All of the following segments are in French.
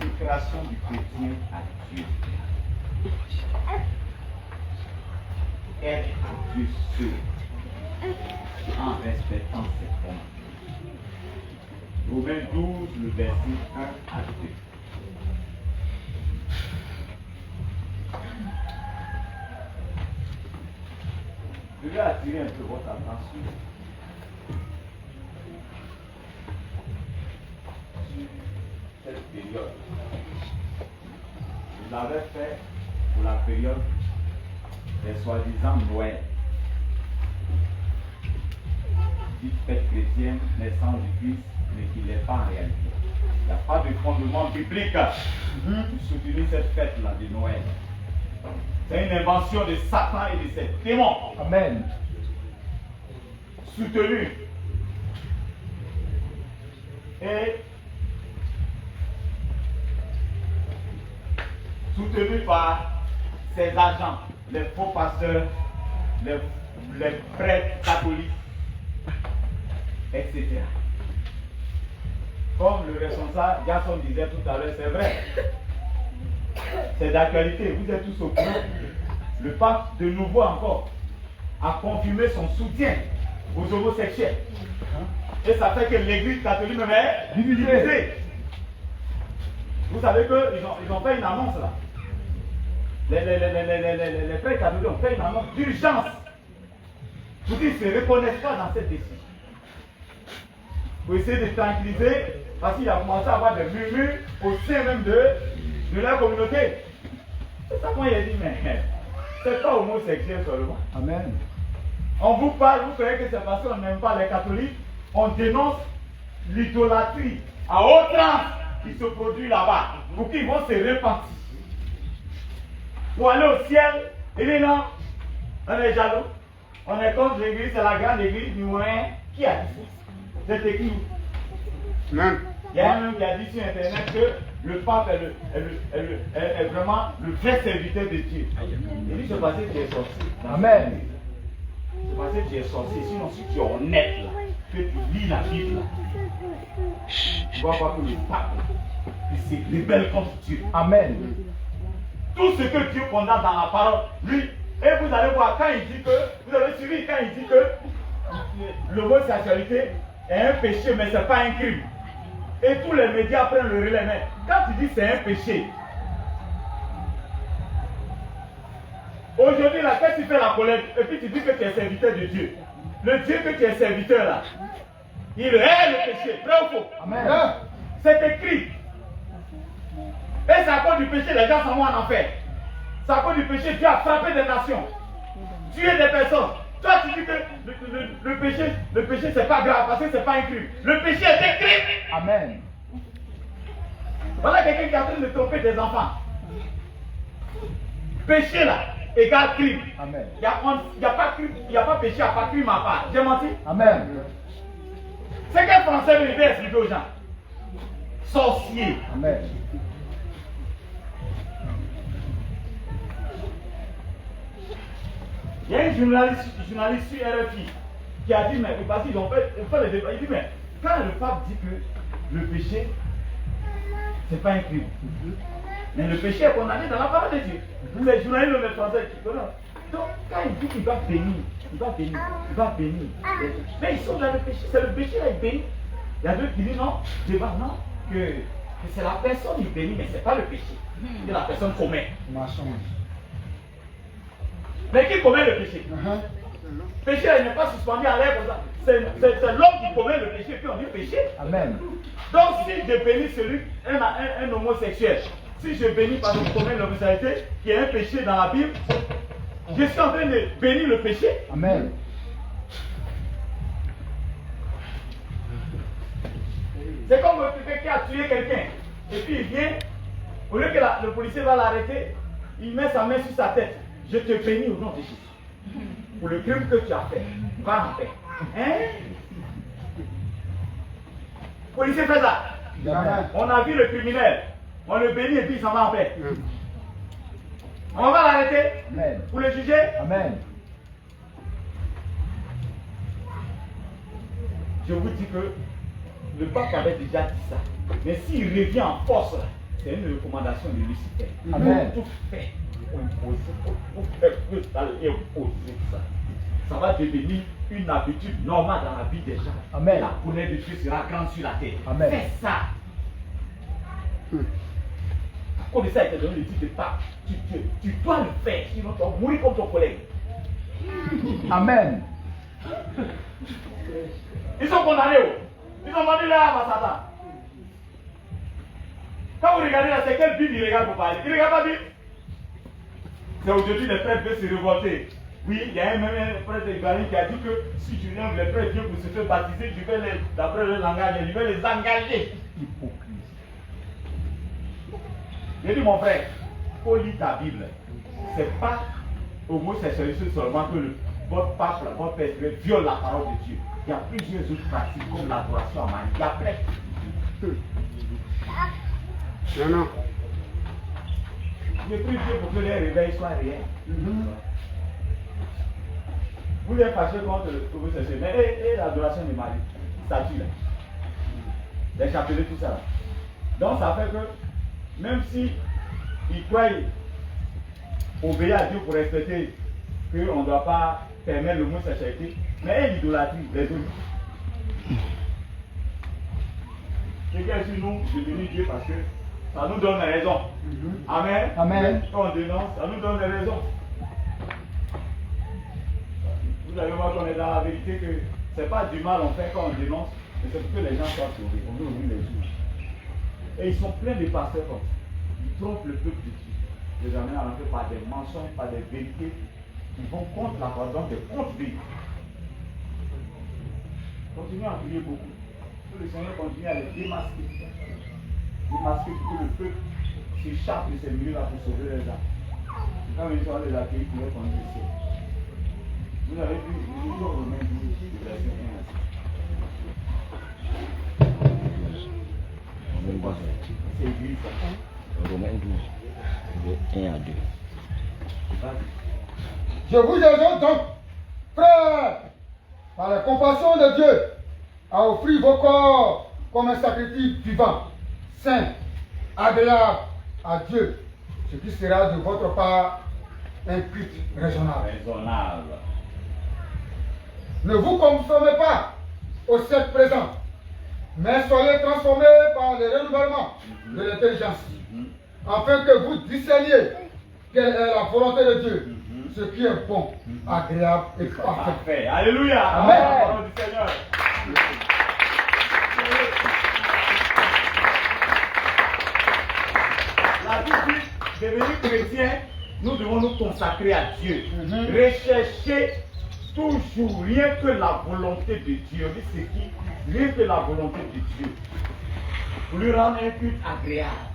consécration du chrétien à Dieu. Être à Dieu seul, en respectant ses commandements. Romains 12, le verset 1 à 2. Je vais attirer un peu votre attention sur cette période. Je l'avais fait pour la période des soi-disant Noël. Dite fête chrétienne, naissance du Christ, mais qui n'est pas en réalité. Il n'y a pas de fondement biblique pour soutenir cette fête-là de Noël. C'est une invention de Satan et de ses démons. Amen. Soutenu. Et soutenu par ses agents, les faux pasteurs, les prêtres catholiques, etc. Comme le responsable Gasson disait tout à l'heure, c'est vrai. C'est d'actualité, vous êtes tous au courant. Le pape, de nouveau encore, a confirmé son soutien aux homosexuels. Et ça fait que l'église catholique même est divisée. Vous savez qu'ils ont fait une annonce là. Les frères catholiques ont fait une annonce d'urgence. Pour dire qu'ils ne se reconnaissent pas dans cette décision. Pour essayer de tranquilliser, parce qu'il a commencé à avoir des murmures au sein même de leur communauté. C'est ça qu'on a dit, mais c'est pas homosexuel seulement. Amen. On vous parle, vous croyez que c'est parce qu'on n'aime pas les catholiques, on dénonce l'idolâtrie à outrance qui se produit là-bas, pour qu'ils vont se repentir. Pour aller au ciel, il dit non, on est jaloux, on est contre l'église, c'est la grande église du moyen. Qui a dit ça? C'est écrit où? Non. Il y a un homme qui a dit sur internet que le pape est vraiment le vrai serviteur de Dieu. Il dit c'est parce que tu es sorti. Amen. C'est parce que tu es sorti. Sinon, si tu es honnête là, que tu lis la Bible là, tu vois pas que le pape il se rebelle contre Dieu. Amen. Tout ce que Dieu condamne dans la parole, lui, et vous allez voir quand il dit que, vous avez suivi quand il dit que l'homosexualité est un péché, mais ce n'est pas un crime. Et tous les médias prennent le relais. Mais quand tu dis c'est un péché, aujourd'hui, là, quand tu fais la colère, et puis tu dis que tu es serviteur de Dieu, le Dieu que tu es serviteur là, il hait le péché, vrai ou faux? Amen. C'est écrit. Et c'est à cause du péché, les gens s'en vont en enfer. C'est à cause du péché, Dieu a frappé des nations, tué des personnes. Toi, tu dis que le péché, c'est pas grave parce que c'est pas un crime. Le péché est un crime. Amen. Voilà quelqu'un qui est en train de tromper des enfants. Péché là, égale crime. Amen. Il n'y a pas péché, il n'y a pas crime à part. J'ai menti? Amen. C'est quel français veut expliquer aux gens? Sorcier. Amen. Il y a un journaliste sur RFI qui a dit, mais parce qu'ils ont fait le débat, il dit, mais quand le pape dit que le péché, c'est pas un crime, mais le péché est condamné dans la parole de Dieu. Pour les journalistes de français qui connaissent. Donc, quand il dit qu'il va bénir, il va bénir. Mais ils sont dans le péché, c'est le péché là, il bénit. Il y a d'autres qui disent non, non, que c'est la personne qui bénit, mais c'est pas le péché. Que la personne commet. Mais qui commet le péché? Le péché il n'est pas suspendu à l'air comme ça. C'est l'homme qui commet le péché, puis on dit péché. Amen. Donc si je bénis un homosexuel, si je bénis parce qu'il commet l'homosexualité, qui est un péché dans la Bible, je suis en train de bénir le péché. Amen. C'est comme quelqu'un qui a tué quelqu'un, et puis il vient, au lieu que le policier va l'arrêter, il met sa main sur sa tête. Je te bénis au nom de Jésus. Pour le crime que tu as fait, va en paix. Hein? Le policier fait ça. Amen. On a vu le criminel, on le bénit et puis il s'en va en paix. On va l'arrêter Amen. pour le juger. Amen. Je vous dis que le pape avait déjà dit ça. Mais s'il revient en force, c'est une recommandation de Lucifer. Amen. Tout fait pour imposer, pour faire que ça et imposer ça. Ça va devenir une habitude normale dans la vie des gens. Amen. La colère de Dieu sera grande sur la terre. Amen. Fais ça. Comme ça, il te donne le titre de pape. Tu dois le faire, sinon tu vas mourir comme ton collègue. Amen. Ils sont condamnés. Ils ont vendu là à Satan. Quand vous regardez là, c'est quelle Bible il regarde pour parler? Il ne regarde pas Bible. C'est aujourd'hui les prêtres veulent se révolter. Oui, il y a même un prêtre ivoirien qui a dit que si tu viens, les prêtres viennent pour se faire baptiser, je vais les, d'après le langage, je vais les engager. Hypocrite. J'ai dit mon frère, il faut lire ta Bible. C'est pas homosexualité seulement que votre pape, votre père viole la parole de Dieu. Il y a plusieurs autres pratiques comme l'adoration à Marie. Il y a plein. Non. Je prie Dieu pour que les réveils soient réels. Vous êtes fâché contre le homosexuel, mais et l'adoration de Marie, statue là, les chapelets, tout ça là. Donc ça fait que, même si ils croient obéir à Dieu pour respecter qu'on ne doit pas permettre l'homosexualité, mais l'idolâtrie, les autres. Quelqu'un sur nous, je bénis Dieu parce que ça nous donne raison. Amen. Amen. Quand on dénonce, ça nous donne raison. Vous allez voir qu'on est dans la vérité que ce n'est pas du mal on fait quand on dénonce, mais c'est pour que les gens soient sauvés. On veut ouvrir les yeux. Et ils sont pleins de pasteurs comme ça. Ils trompent le peuple de Dieu. Ils les amènent à rentrer par des mensonges, par des vérités. Ils vont contre la parole, donc des contre-vérités. Continuez à prier beaucoup. Que le Seigneur continue à les démasquer. Démasquer pour que le peuple s'échappe de ces milieux-là pour sauver les âmes. C'est quand ils sont les accueillir pour les conduire ici. Vous avez vu, les livres Romains 12, verset 1 à 6. C'est église. Romains 12, 1 à 2. Je vous exhorte donc, frères, par la compassion de Dieu, à offrir vos corps comme un sacrifice vivant, saint, agréable à Dieu, ce qui sera de votre part un culte raisonnable. Raisonnable. Ne vous conformez pas au siècle présent, mais soyez transformés par le renouvellement de l'intelligence, afin que vous discerniez quelle est la volonté de Dieu, ce qui est bon, agréable et parfait. Parfait. Alléluia. Amen. La parole du Seigneur. La Bible dit, devenir chrétien, nous devons nous consacrer à Dieu. Rechercher toujours rien que la volonté de Dieu. On dit c'est qui? Rien que la volonté de Dieu. Pour lui rendre un culte agréable.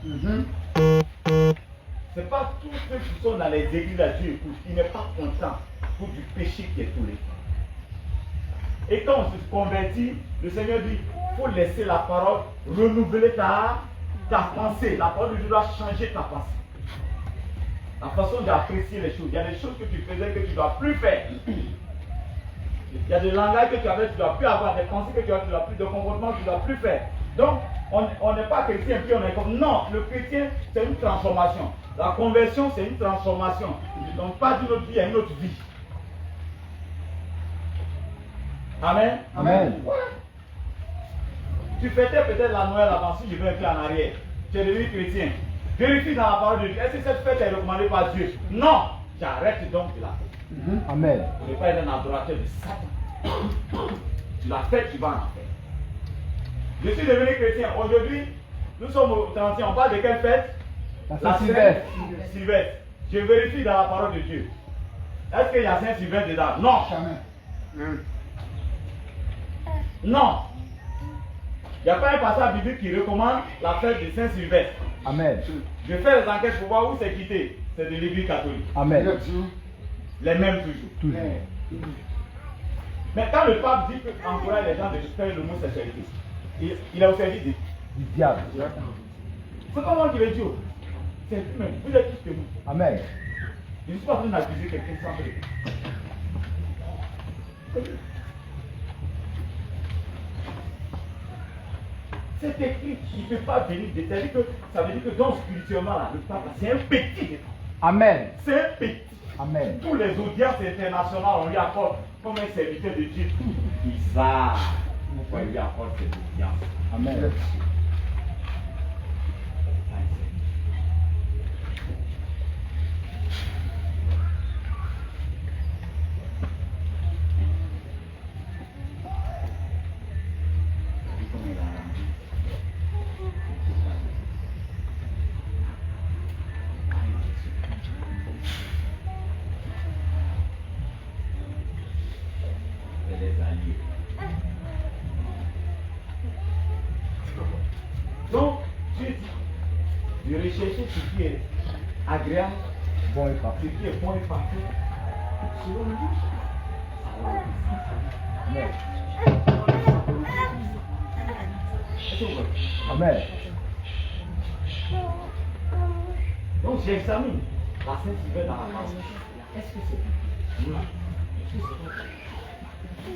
Ce n'est pas tous ceux qui sont dans les églises à Dieu qui n'est pas content pour du péché qui est tourné. Et quand on se convertit, le Seigneur dit, il faut laisser la parole renouveler ta pensée. La parole de Dieu doit changer ta pensée. La façon d'apprécier les choses. Il y a des choses que tu faisais que tu ne dois plus faire. Il y a des langages que tu avais, tu ne dois plus avoir. Des pensées que tu ne dois plus, de comportements que tu ne dois plus faire. Donc, on n'est pas chrétien puis on est comme. Non, le chrétien, c'est une transformation. La conversion, c'est une transformation. Donc, pas d'une autre vie à une autre vie. Amen. Amen. Ouais. Tu fêtais peut-être la Noël avant, si je vais un peu en arrière. Tu es devenu chrétien. Vérifie dans la parole de Dieu. Est-ce que cette fête est recommandée par Dieu? Non. J'arrête donc de la fête. Amen. Tu ne veux pas être un adorateur de Satan. Tu la fais, tu vas en faire. Je suis devenu chrétien. Aujourd'hui, nous sommes au 31. On parle de quelle fête? La Saint-Sylvestre. Sylvestre. Je vérifie dans la parole de Dieu. Est-ce qu'il y a Saint-Sylvestre dedans? Non. Jamais. Non. Il n'y a pas un passage biblique qui recommande la fête de Saint-Sylvestre. Amen. Je fais les enquêtes pour voir où c'est quitté. C'est de l'église catholique. Amen. Les mêmes toujours. Toujours. Mais quand le pape dit qu'encourage les gens de faire l'homosexualité, il a au service du diable. C'est pas moi qui l'ai dit. C'est lui-même. Vous êtes tous que nous. Amen. Je ne suis pas en train d'accuser quelqu'un sans vrai. C'est écrit, il ne peut pas venir de ça. Ça veut dire que donc spirituellement, là, le pape, c'est un petit. Amen. C'est un petit. Amen. Tous les audiences internationales, on lui accorde comme un serviteur de Dieu. Ils savent pourquoi il lui accorde cette audience. Amen. Donc, Dieu dit de rechercher ce qui est agréable, Bon et parfait. ce qui est bon et parfait, selon le Dieu. Amen. Est-ce que vous voyez? Amen. Donc, j'examine la Saint-Sylvain dans la parole. Est-ce que c'est oui? Est-ce que c'est vrai?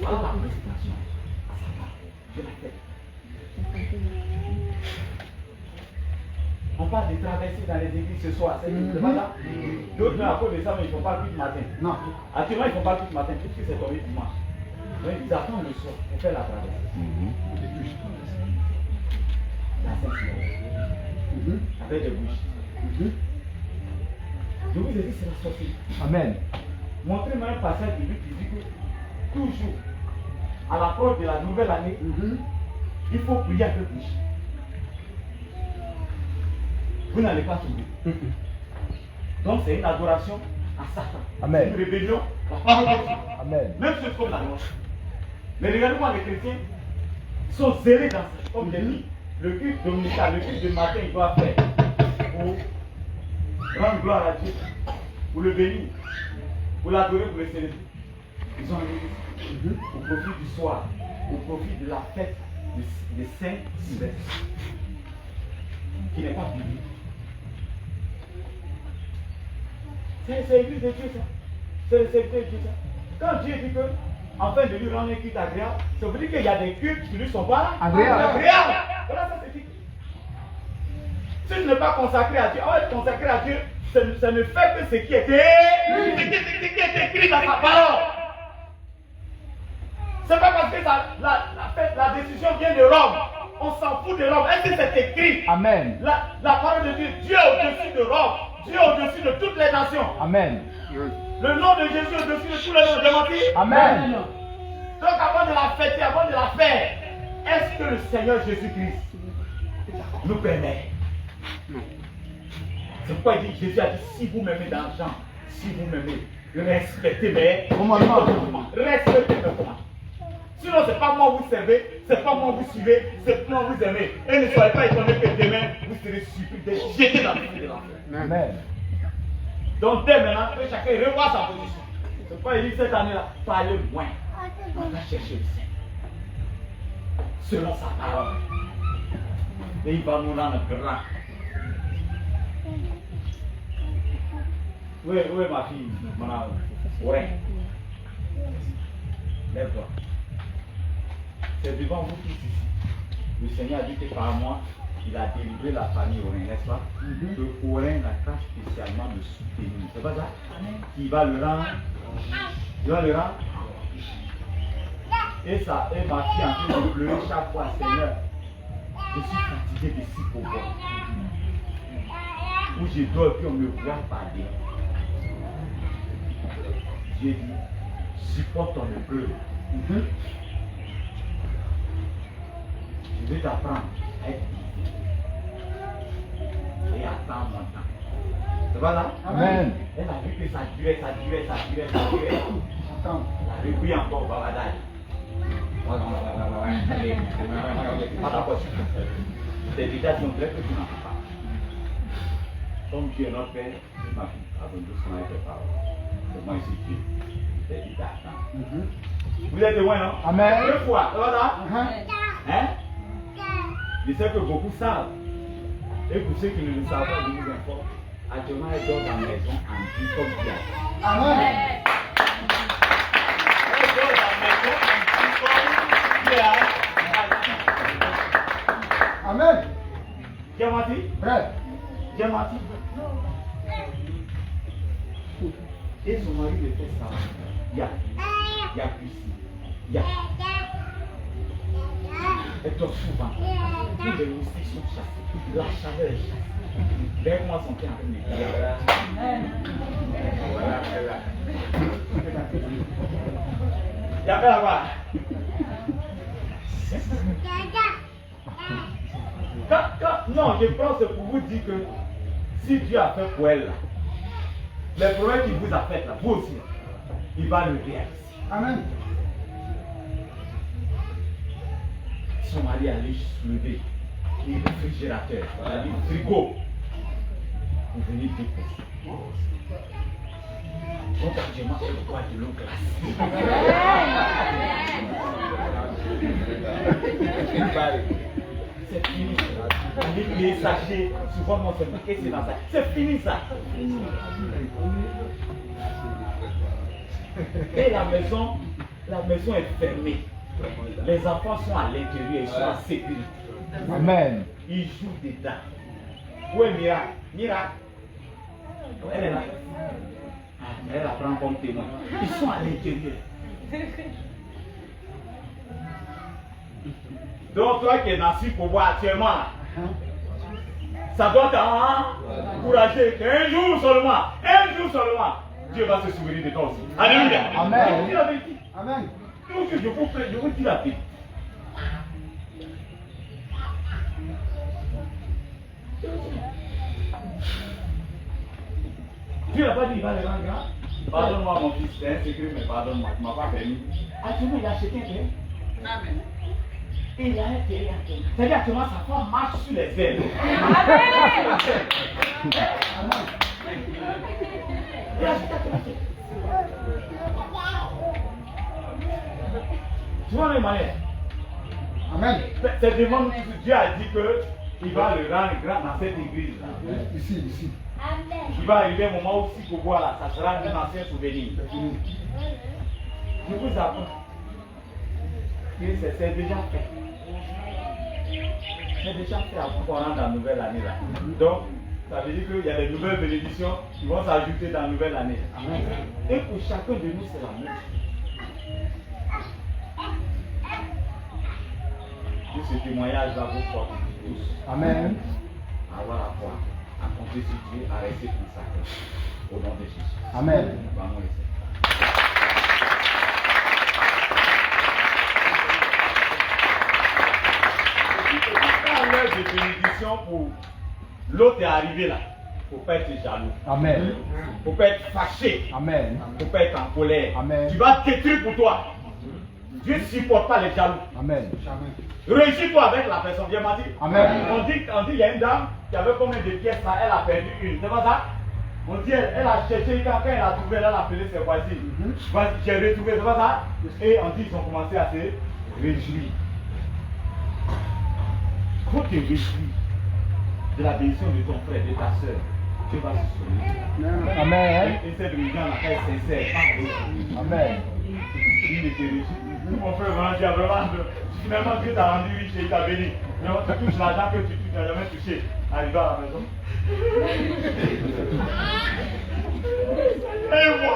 Voilà la présentation à sa part de la tête. On parle de traverser dans les églises ce soir, c'est pas ça? D'autres, à cause de ça, mais ils ne font pas le culte matin. Non. Actuellement, ils ne font pas le culte matin, puisque c'est tombé dimanche. Donc, ils attendent le soir pour faire la traversée. La Saint-Sylvain. Avec des bouches. Je vous ai dit, c'est la sortie. Amen. Montrez-moi un passage biblique qui dit que toujours, à l'approche de la nouvelle année, il faut prier avec bouche. Vous n'allez pas trouver. Donc c'est une adoration à Satan. Amen. Une rébellion à la parole de Dieu. Amen. Même ceux comme la noix. Mais regardez-moi, les chrétiens sont zélés dans ça. Comme j'ai dit, le culte dominical, le culte de matin, il doit faire pour rendre gloire à Dieu, pour le bénir, pour l'adorer, pour le célébrer. Ils ont mis au profit du soir, au profit de la fête des saints sylvestres, qui n'est pas biblique. C'est l'église de Dieu, ça. C'est le serviteur de Dieu, ça. Quand Dieu dit que, afin de lui rendre un culte agréable, ça veut dire qu'il y a des cultes qui ne lui sont pas Agréables. Voilà, ça c'est dit. Si tu n'es pas consacré à Dieu, être consacré à Dieu, ça ne fait que ce qui est écrit dans sa parole. C'est pas parce que la décision vient de Rome. On s'en fout de Rome. Est-ce que c'est écrit? Amen. La parole de Dieu, Dieu est au-dessus de Rome. Dieu est au-dessus de toutes les nations. Amen. Le nom de Jésus est au-dessus de tous les noms. J'ai menti? Amen. Donc avant de la fêter, avant de la faire, est-ce que le Seigneur Jésus-Christ nous permet? C'est pourquoi il dit, Jésus a dit, si vous m'aimez dans Jean, si vous m'aimez, respectez mes commandements. Respectez mes commandements. Sinon, ce n'est pas moi vous servez, ce n'est pas moi vous suivez, c'est moi vous aimez. Et ne soyez pas étonnés que demain, vous serez surpris, jetés dans le feu de l'enfer. Amen. Donc dès maintenant, que chacun revoie sa position. C'est pourquoi il dit cette année-là, parlez moins. On va chercher le Seigneur. Selon sa parole. Et il va nous rendre grand. Oui, ma fille, mon âme. Ouais. Lève-toi. C'est devant vous tous ici. Le Seigneur a dit que par moi, il a délivré la famille Orin, n'est-ce pas? Que Orin n'a pas spécialement de soutenir. C'est pas ça? Qui va le rendre. Il va le rendre. Et ça, et ma fille en train de pleurer chaque fois, Seigneur. Je suis fatigué de si pauvre. Où je dors et puis on me voit parler. Dieu dit, supporte ton pleurs. Je vais t'apprendre à être difficile. Et attendre mon temps. C'est pas là? Amen. Elle a vu que ça durait. Attends, elle a repris encore au babadage. C'est déjà ton frère que tu n'en as pas. Comme Dieu est notre Père, ma fille, avant de se mettre par c'est moi ici Dieu. C'est dit d'attendre. Vous êtes loin, non? Amen. Deux fois, c'est pas ça? Hein? Je sais que beaucoup savent. Et pour ceux qui ne le savent pas, je vous informe. Actuellement, elle dort dans la maison en vie comme Dieu. Amen. Elle dort dans la maison en vie comme Dieu. menti? Frère, J'ai menti. Et son mari le fait ça. Il y a cuisine. Il y a. Elle dort souvent. Tous les moustiques sont chassés. La chaleur est chassée. Lève-moi son pied en train de crier. Il y a pas là-bas. Non, je pense que pour vous dire que si Dieu a fait pour elle, là, les problèmes qu'il vous a fait, là, vous aussi, il va le réaliser. Amen. Son mari allait soulever les réfrigérateurs, c'est-à-dire le frigo, pour venir déposer. Donc, actuellement, elle boit de l'eau glacée. C'est fini. Avec les sachets, souvent, mon frère, qu'est-ce que c'est dans ça? C'est fini ça. Et la maison est fermée. Les enfants sont à l'intérieur, ils sont en sécurité. Amen. Ils jouent dedans. Où est Mira? Mira? Elle est là. Elle la prend comme témoin. Ils sont à l'intérieur. Donc toi qui es nasci pour voir actuellement, là, ça doit t'encourager qu'un jour seulement, Dieu va se souvenir de toi aussi. Alléluia. Amen. Dis la vérité. Amen. Donc je vous dis la vérité. Dieu n'a pas dit qu'il va les rendre grands. Pardonne-moi mon fils, c'est un secret, mais pardonne-moi, tu ne m'as pas permis. Actuellement, il a acheté un terrain. Amen. Et il a un terrain. C'est-à-dire actuellement, sa femme marche sur les ailes. Il a acheté un terrain. Tu vois les manières. Amen. C'est demande que Dieu a dit qu'il va le rendre grand dans cette église-là. Ici. Il va arriver un moment aussi pour voir là, ça sera un ancien souvenir. Je vous apprends que c'est déjà fait. C'est déjà fait avant qu'on rentre dans la nouvelle année là. Donc, ça veut dire qu'il y a des nouvelles bénédictions qui vont s'ajouter dans la nouvelle année. Amen. Et pour chacun de nous, c'est la même chose. Que ce témoignage-là vous fortifie tous. Amen. À avoir la foi, à compter sur Dieu, à rester consacré. Au nom de Jésus. Amen. Vamos essayer. Quand l'heure de bénédiction pour l'autre est arrivé là, il ne faut pas être jaloux. Amen. Il ne faut pas être fâché. Amen. Il ne faut pas être en colère. Amen. Tu vas détruire pour toi. Dieu ne supporte pas les jaloux. Amen. Réussis-toi avec la personne, bien menti. Amen. On dit qu'il y a une dame qui avait combien de pièces là, elle a perdu une. C'est pas ça? On dit elle a cherché, quand elle a trouvé, elle a appelé ses voisines. Voici, j'ai retrouvé, c'est pas ça? Et on dit qu'ils ont commencé à se réjouir. Quand tu te réjouis de la bénédiction de ton frère, de ta soeur, tu vas se souvenir. Amen. Et cette religion là, elle est sincère. Amen. Il était riche. Mon frère vraiment dit vraiment, finalement Dieu t'a rendu riche et il t'a béni. Mais tu touches l'argent que tu n'as jamais touché, arrivé à la maison. Et moi.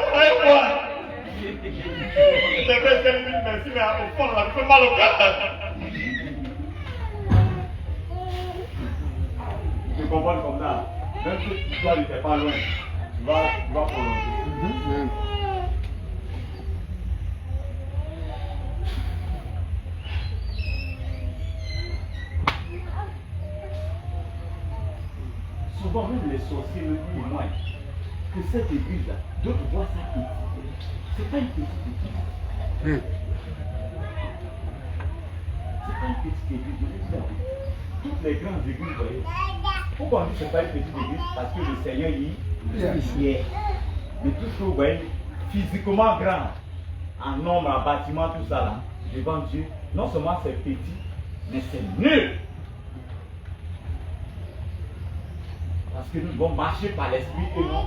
C'est vrai, c'est une merci, mais au fond, on a fait mal au cœur. Tu comprends comme ça. Même si toi, tu n'étais pas loin, tu vas prolonger. Souvent, même les sorciers me témoignent que cette église-là, d'autres voient ça petite. Ce n'est pas une petite église. Ce n'est pas une petite église, je vous dis. Toutes les grandes églises, vous voyez. Pourquoi on dit que ce n'est pas une petite église? Parce que le Seigneur y est. Mais tout ce que vous voyez, physiquement grand, en nombre, en bâtiment, tout ça là, devant Dieu, non seulement c'est petit, mais c'est nul. Parce que nous devons marcher par l'esprit et non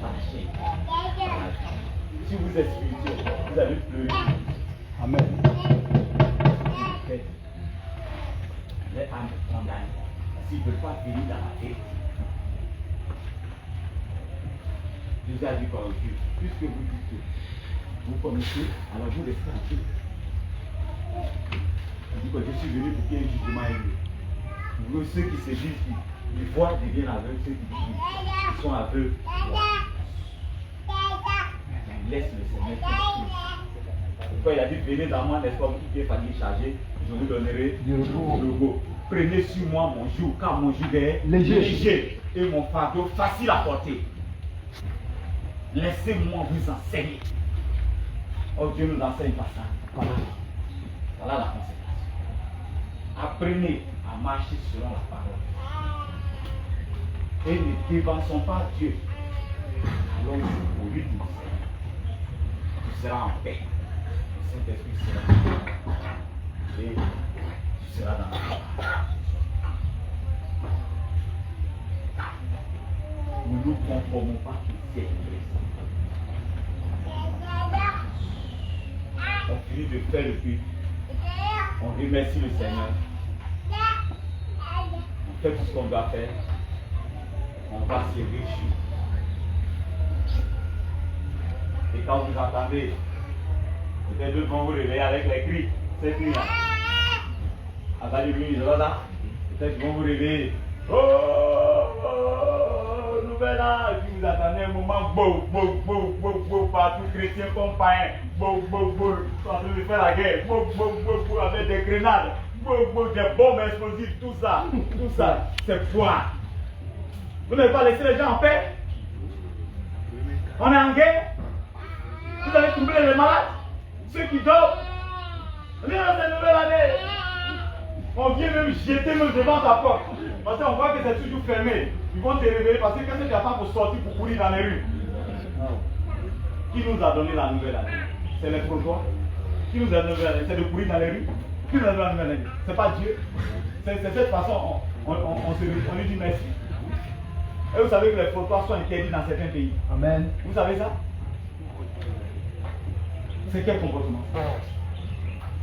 marcher. Si vous êtes spirituel, vous allez pleurer. Amen. Les âmes condamnées. s'ils ne veulent pas venir dans la vérité. Jésus a dit par Dieu, puisque vous dites que vous connaissez, alors vous restez en Dieu. Il dit que je suis venu pour qu'il y ait un jugement élevé. Vous, ceux qui se disent qu'ils voient deviennent aveugles, ceux qui sont aveugles, laisse le Seigneur faire. Pourquoi il a dit, venez dans moi, n'est-ce pas, vous qui êtes fatigué, chargé, je vous donnerai du repos. Prenez sur moi mon joug, car mon joug est léger et mon fardeau facile à porter. Laissez-moi vous enseigner. Oh, Dieu nous enseigne pas ça. Voilà la conséquence. Apprenez à marcher selon la parole. Et ne dévançons pas Dieu. Alors, pour lui, tu seras en paix. Le Saint-Esprit sera en paix. Et tu seras dans la paix. Nous ne nous conformons pas au ciel. On finit de faire le culte. On remercie le Seigneur. On fait tout ce qu'on doit faire. On va se réjouir. Et quand vous entendez, peut-être deux vont vous réveiller avec les cris, ces cris-là. Là, peut-être qu'ils vont vous réveiller. Oh, nouvelle âge. Puis vous attendez un moment, partout, chrétien comme païen, en train de faire la guerre, avec des grenades, des bombes explosives, tout ça, c'est quoi? Vous n'avez pas laissé les gens en paix? On est en guerre? Vous avez troublé les malades? Ceux qui dorment? Viens dans cette nouvelle année! On vient même jeter même devant ta porte. Parce qu'on voit que c'est toujours fermé. Ils vont te réveiller parce que qu'est-ce que tu attends pour sortir pour courir dans les rues? Qui nous a donné la nouvelle année? C'est les protoirs. Qui nous a donné la nouvelle année? C'est de courir dans les rues. Qui nous a donné la nouvelle année? C'est pas Dieu. C'est cette façon on lui dit merci. Et vous savez que les protoirs sont interdits dans certains pays. Amen. Vous savez ça? C'est quel comportement?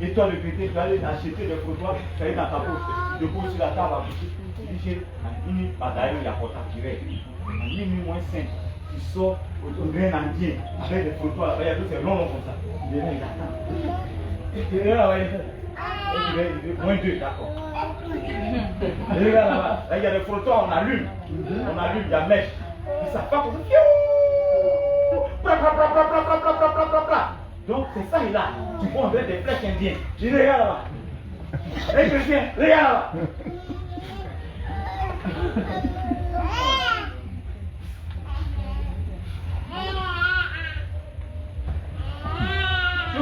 Et toi, le chrétien, tu vas aller acheter des frottoirs, tu vas aller dans ta poche, tu poses sur la table à boucher. Tu dis, j'ai un ini, d'ailleurs, il y a porté à tirer. Un ini moins 5, tu sors au grain indien avec des frottoirs, il y a tout, c'est long comme ça. Il est là, il attend. Il est là, il est moins 2, d'accord. Il est là, là, il y a des frottoirs, on allume, il y a mèche. Ils ne savent pas comment ça. Donc c'est ça, il a. Tu vois, on dirait des flèches indiennes. Je dis, regarde là-bas. Hé chrétien, regarde là-bas.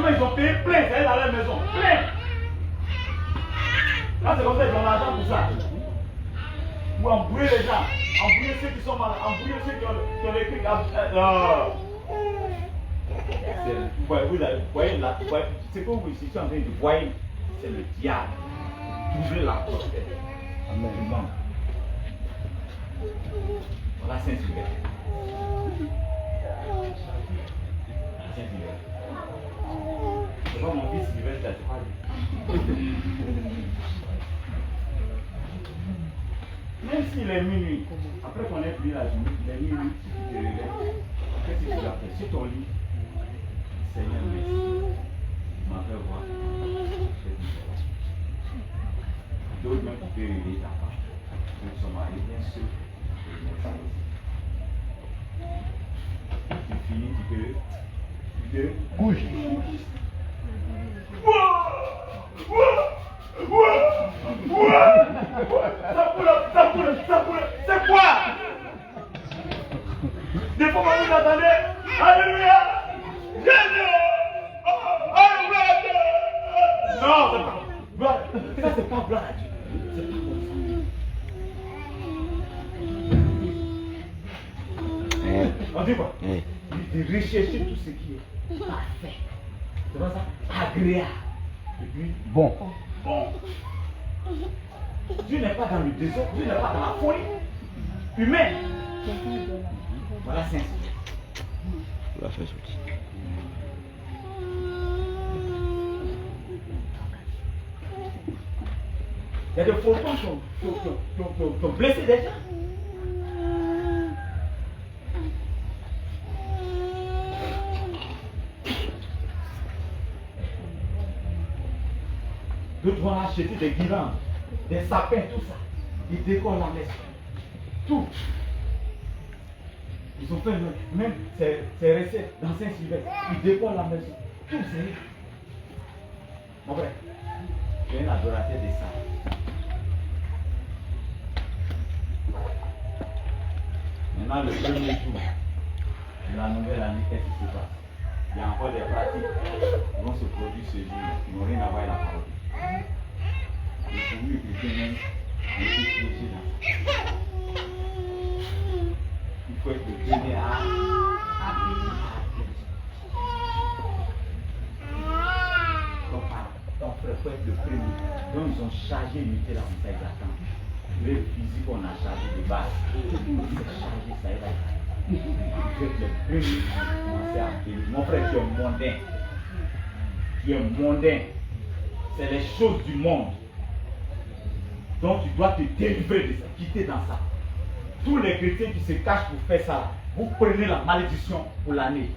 Ils ont payé plein, c'est dans leur maison. Plein. Là, c'est comme ça, ils ont l'argent pour ça. Pour embrouiller les gens. Embrouiller ceux qui sont malades. Embrouiller ceux qui ont les trucs. Vous voyez là, c'est que vous ici en train de voir, c'est le diable. Trouvez la porte. Amen. Voilà Saint-Sylvestre. C'est pas mon fils Sylvestre, c'est pas lui. Même s'il est minuit, après qu'on ait pris la journée, il est minuit, tu te réveilles. Qu'est-ce que tu as fait? Sur ton lit. Seigneur, merci. Tu m'as fait voir cette différence. D'autres même qui peuvent réveiller ta femme. Nous sommes allés bien sûr. Tu finis, tu peux bouger. Ça poule, c'est quoi? Des fois, vous attendez. Alléluia! Non, ça c'est pas gloire à Dieu. C'est pas comme ça. On dit quoi? De rechercher tout ce qui est parfait. C'est pas ça? Agréable. Et puis, bon. Dieu n'est pas dans le désordre, Dieu n'est pas dans la folie humaine. Voilà, c'est ainsi. On va faire sortir. Il y a des photons qui ont blessé des gens. D'autres vont acheter des guirlandes, des sapins, tout ça. Ils décorent la maison. Tout. Ils ont fait même ces recettes dans Saint-Sylvestre. Ils décorent la maison. Tout, c'est. Mon frère, tu es un adorateur de ça. Maintenant, le premier jour de la nouvelle année, qu'est-ce qui se passe? Il y a encore des pratiques qui vont se produire ce jour, qui n'ont rien à voir avec la parole. Et pour lui, le chrétien même, il faut piéger dans ça. Il faut être le premier à ton frère faut être le premier. Donc ils ont chargé l'unité là, ça ils attendent. Le physique qu'on a chargé de base. C'est chargé, ça il va être. Il faut être le premier à commencer à appeler. Mon frère, tu es mondain. Tu es mondain. C'est les choses du monde. Donc tu dois te délivrer de ça, quitter dans ça. Tous les chrétiens qui se cachent pour faire ça, vous prenez la malédiction pour l'année.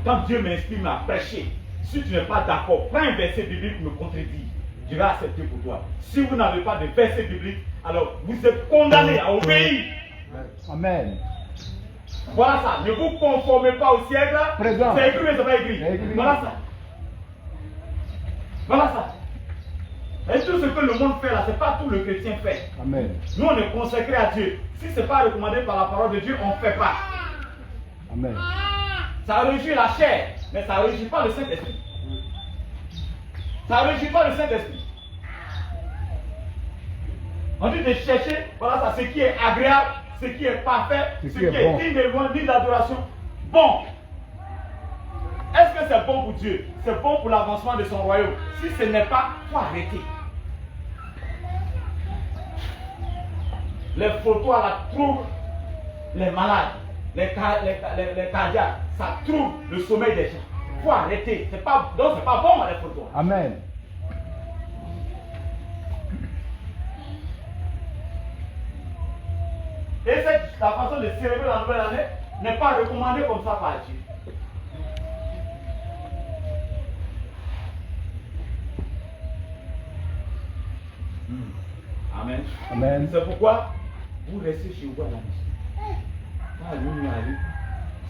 Quand Dieu m'inspire à prêcher, si tu n'es pas d'accord, prends un verset biblique qui me contredit. Je vais accepter pour toi. Si vous n'avez pas de verset biblique, alors vous êtes condamné à obéir. Amen. Voilà ça. Ne vous conformez pas au siècle. Présent. C'est écrit, mais c'est pas écrit. Voilà ça. Voilà ça. Et tout ce que le monde fait là, ce n'est pas tout le chrétien fait. Amen. Nous, on est consacré à Dieu. Si ce n'est pas recommandé par la parole de Dieu, on ne fait pas. Amen. Ça réjouit la chair, mais ça ne réjouit pas le Saint-Esprit. Ça ne réjouit pas le Saint-Esprit. On dit de chercher, voilà ça, ce qui est agréable, ce qui est parfait, ce qui est digne de louange, digne d'adoration. Bon. Est-ce que c'est bon pour Dieu? C'est bon pour l'avancement de son royaume. Si ce n'est pas, il faut arrêter. Les photos à la trouble les malades, les cardiaques, ça trouble le sommeil des gens. Il faut arrêter. Donc c'est pas bon les photos. Amen. Et la façon de célébrer la nouvelle année n'est pas recommandée comme ça par Dieu. Amen. Amen. C'est pourquoi vous restez chez vous à la maison. Quand la nuit arrive,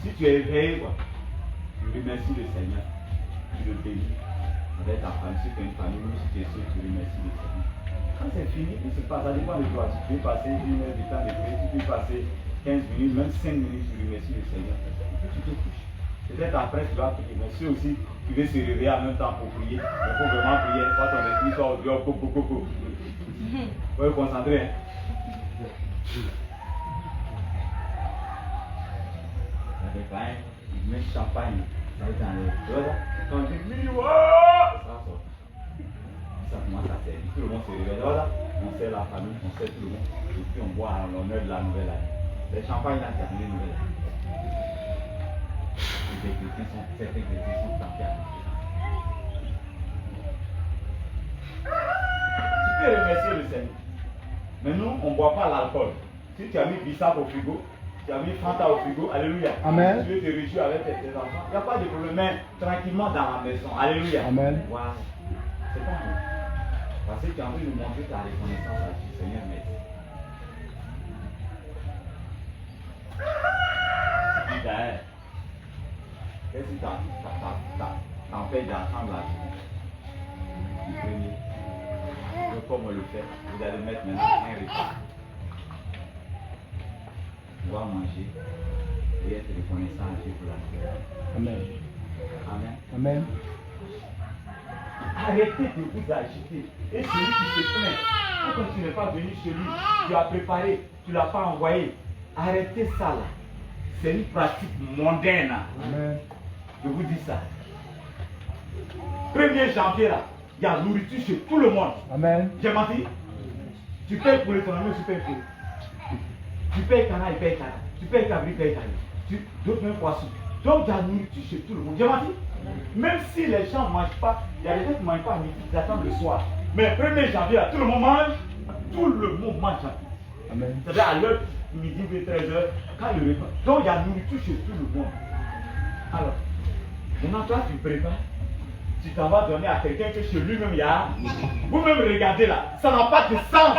si tu es éveillé, tu remercies le Seigneur. Tu le bénis. Avec ta famille, si tu as une famille, même si tu es seul, tu remercies le Seigneur. Quand c'est fini, il se passe, ça dépend de toi. Si tu peux passer 1 heure de temps de prière, si tu peux passer 15 minutes, même 5 minutes, tu remercies le Seigneur. Tu te couches. Peut-être après, tu vas prier. Mais si aussi tu veux se réveiller en même temps pour prier, il faut vraiment prier. Il faut ton esprit soit au dehors, coco. Il faut être concentré. Avec pain, il met champagne. Ça va dans les doigts. Quand tu dis, ça sort. Ça commence à servir. Tout le monde se réveille. Voilà. On sert la famille, on sert tout le monde. Et puis on boit en l'honneur de la nouvelle année. Les champagnes là, c'est la nouvelle année. Certains chrétiens sont tapés à tu peux remercier le Seigneur. Mais nous, on ne boit pas l'alcool. Si tu as mis Bissap au frigo, tu as mis Fanta au frigo, alléluia. Amen. Tu veux te réjouir avec tes enfants, il n'y a pas de problème. Mais tranquillement dans la maison, alléluia. Amen. Voilà. C'est pas bon. Parce que tu as envie de montrer ta reconnaissance à Dieu. Seigneur, merci. Dis d'ailleurs, qu'est-ce que t'empêche d'entendre la vie? Du premier. Comme on le fait, vous allez mettre maintenant un repas. On va manger et être reconnaissant à Dieu pour la vie. Amen. Amen. Amen. Arrêtez de vous agiter. Et celui qui se plaint, quand tu n'es pas venu chez lui, tu as préparé, tu ne l'as pas envoyé. Arrêtez ça là. C'est une pratique mondaine. Amen. Je vous dis ça. 1er janvier là, il y a nourriture chez tout le monde. Amen. J'ai menti. Tu payes pour l'économie, tu payes pour. Tu payes Cana, il paye Cana. Tu payes Cabri, il paye Cabri. D'autres même poissons. Donc il y a nourriture chez tout le monde. J'ai menti. Même si les gens ne mangent pas, il y a des gens qui ne mangent pas à midi, ils attendent le soir. Mais 1er janvier, là, tout le monde mange. Tout le monde mange. Amen. C'est-à-dire à l'heure midi, 13h, quand le repas. Donc il y a nourriture chez tout le monde. Alors, maintenant toi tu prépares. Tu t'en vas donner à quelqu'un que chez lui-même il y a. Vous-même regardez là, ça n'a pas de sens.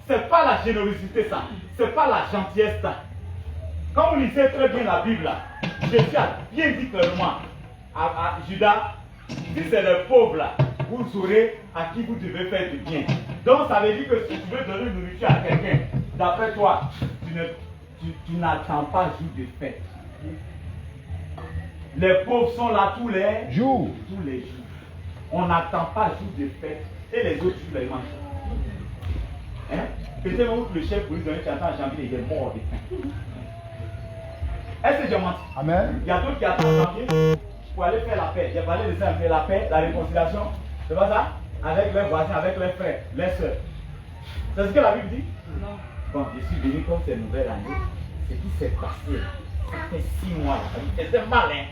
C'est pas la générosité ça. C'est pas la gentillesse ça. Quand vous lisez très bien la Bible là, Jésus a bien dit clairement à Judas, si c'est les pauvres là, vous saurez à qui vous devez faire du bien. Donc ça veut dire que si tu veux donner une nourriture à quelqu'un, d'après toi, tu n'attends pas jour de fête. Les pauvres sont là tous les jours. Tous les jours. On n'attend pas jour de fête et les autres jours les mangent. Hein? Peut-être même que le chef pour lui donner 4 ans à janvier, il est mort de faim. Est-ce que j'ai menti? Amen. Il y a d'autres qui attendent janvier pour aller faire la paix. J'ai parlé de ça un peu, la paix, la réconciliation. C'est pas ça? Avec leurs voisins, avec leurs frères, leurs soeurs. C'est ce que la Bible dit? Non. Bon, je suis venu comme c'est une nouvelle année. Ce qui s'est passé, ça fait 6 mois. Ça me faisait mal, hein?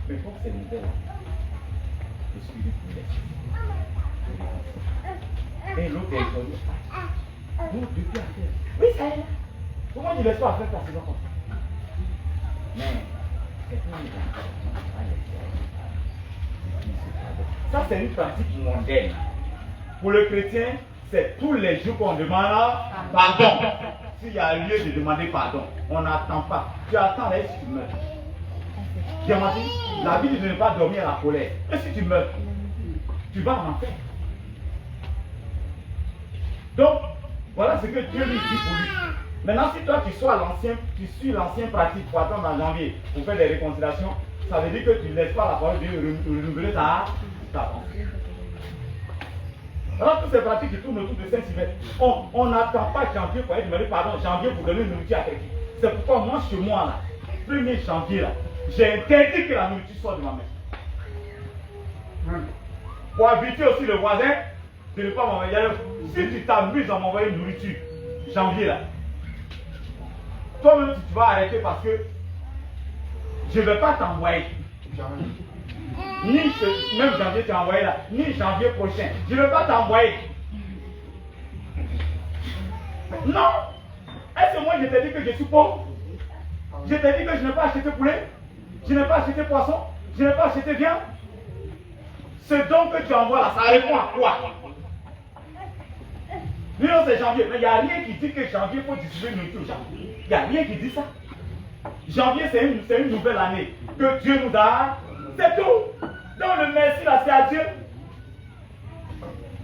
Mais comme c'est une nouvelle année, je suis venu pour laisser. Et l'autre est étonné. Nous, depuis la terre. Oui, ça est là. Pourquoi tu ne laisses pas faire ta saison comme ça? Mais, c'est pas une ça, c'est une pratique mondaine. Pour le chrétien, c'est tous les jours qu'on demande pardon. S'il y a lieu de demander pardon, on n'attend pas. Tu attends là si tu meurs. J'ai menti. La Bible ne veut pas dormir à la colère. Et si tu meurs, tu vas en enfer. Donc, voilà ce que Dieu lui dit pour lui. Maintenant, si toi tu suis l'ancien pratique pour attendre en janvier pour faire des réconciliations, ça veut dire que tu ne laisses pas la parole de Dieu renouveler ta pensée. Alors, toutes ces pratiques qui tournent autour de Saint-Sylvestre, on n'attend pas janvier pour aller demander pardon, janvier pour donner une nourriture à quelqu'un. C'est pourquoi moi, chez moi, là, 1er janvier, là, j'ai interdit que la nourriture soit de ma main. Pour habituer aussi le voisin de ne pas m'envoyer. Si tu t'amuses à m'envoyer une nourriture, janvier, là, toi-même, tu vas arrêter parce que je ne vais pas t'envoyer. Ni même janvier tu as envoyé là, ni janvier prochain. Je ne vais pas t'envoyer. Non. Est-ce que moi je t'ai dit que je suis pauvre? Je t'ai dit que je n'ai pas acheté poulet? Je n'ai pas acheté poisson? Je n'ai pas acheté viande? Ce don que tu envoies là, ça répond à quoi? Non, c'est janvier. Mais il n'y a rien qui dit que janvier il faut distribuer une nourriture. Il n'y a rien qui dit ça. Janvier, c'est une nouvelle année que Dieu nous a. C'est tout. Donc le merci là, c'est à Dieu.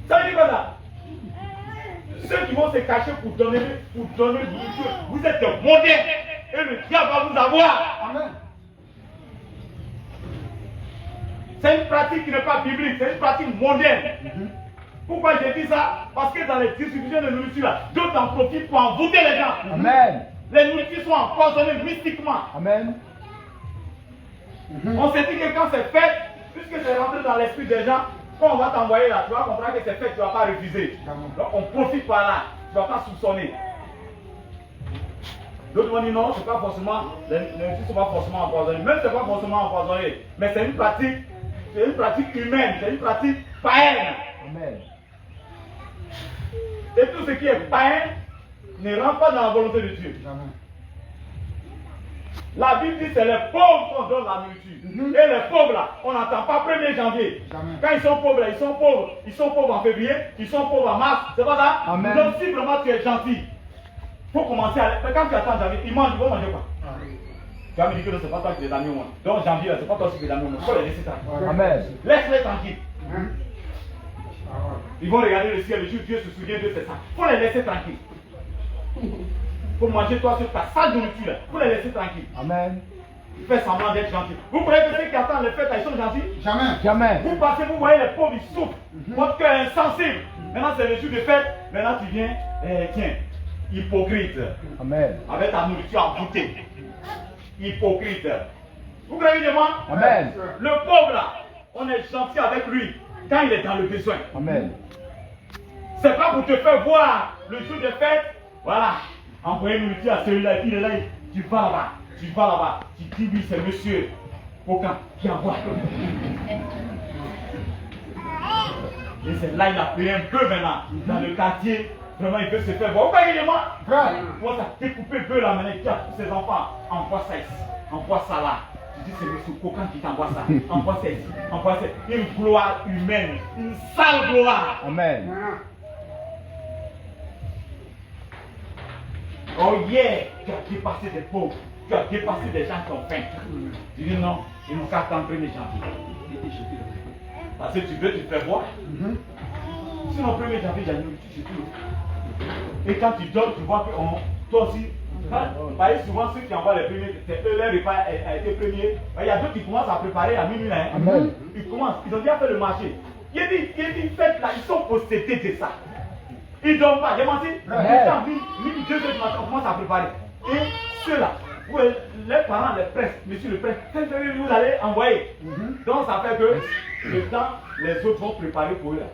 Ça veut dire quoi ça? Ceux qui vont se cacher pour donner nourriture, vous êtes des mondains et le diable va vous avoir. Amen. C'est une pratique qui n'est pas biblique, c'est une pratique mondaine. Pourquoi j'ai dit ça? Parce que dans les distributions de nourriture là, d'autres en profitent pour envoûter les gens. Amen. Les nourritures sont empoisonnées mystiquement. Amen. On s'est dit que quand c'est fait, puisque c'est rentré dans l'esprit des gens, quand on va t'envoyer là, tu vas comprendre que c'est fait, tu ne vas pas refuser. Donc on profite par là, tu ne vas pas soupçonner. D'autres vont dire non, c'est pas forcément, les nourritures ne sont pas forcément empoisonnées. Même ce n'est pas forcément empoisonné, mais c'est une pratique humaine, c'est une pratique païenne. Amen. Et tout ce qui est païen ne rentre pas dans la volonté de Dieu. Jamais. La Bible dit que c'est les pauvres qu'on donne la nourriture. Et les pauvres là, on n'attend pas 1er janvier. Jamais. Quand ils sont pauvres là, ils sont pauvres. Ils sont pauvres en février, ils sont pauvres en mars. C'est pas ça? Amen. Donc si vraiment tu es gentil, il faut commencer à. Mais quand tu attends janvier, ils mangent, ils vont manger quoi? Tu vas me dire que c'est pas toi qui les as mis au monde. Donc janvier là, c'est pas toi qui les as mis au monde. Il faut les laisser tranquilles. Amen. Laisse-les tranquilles. Ils vont regarder le ciel, le jour Dieu se souvient de c'est ça. Il faut les laisser tranquilles. Pour manger toi sur ta sale nourriture là. Il faut les laisser tranquilles. Amen. Fais semblant d'être gentil. Vous croyez que ceux qui attendent les fêtes, ils sont gentils? Jamais. Jamais. Vous passez, vous voyez les pauvres, ils souffrent. Votre cœur est insensible. Maintenant, c'est le jour de fête. Maintenant, tu viens, tiens, hypocrite. Amen. Avec ta nourriture envoûtée. Hypocrite. Vous croyez de moi? Amen. Le pauvre là, on est gentil avec lui quand il est dans le besoin. Amen. C'est pas pour te faire voir le jour de fête. Voilà. Envoyer une nourriture à celui-là, et puis il est là, tu vas là-bas. Tu vas là-bas, tu dis oui, c'est monsieur Aucun qui envoie. Et c'est là il a pris un peu maintenant. Dans le quartier, vraiment il peut se faire voir. Vous voyez moi? Frère. Il commence à découper un peu la manette qui a tous ses enfants. Envoie ça ici, envoie ça là. Je dis c'est M. Coquin qui t'envoie ça. Envoie ça ici, envoie ça. Une gloire humaine, une sale gloire. Amen. Oh yeah, tu as dépassé des pauvres, tu as dépassé des gens qui ont faim. Je dis non, ils n'ont qu'à attendre le 1er janvier. Parce que tu veux, tu te fais voir. Sinon, 1er janvier, j'ai nourriture, c'est tout. Et quand tu dors, tu vois que toi aussi, souvent ceux qui envoient les premiers, c'est eux, leur repas a été premier. Il y a d'autres qui commencent à préparer à minuit. Hein. Amen. Ils ont déjà fait le marché. Il dit, faites là, ils sont possédés de ça. Ils ne dorment pas, j'ai menti. Quand minuit, 2 heures du matin, on commence à préparer. Et ceux-là, les parents, les pressent, monsieur le presse, vous allez envoyer. Donc ça fait que le temps, les autres vont préparer pour eux. Là.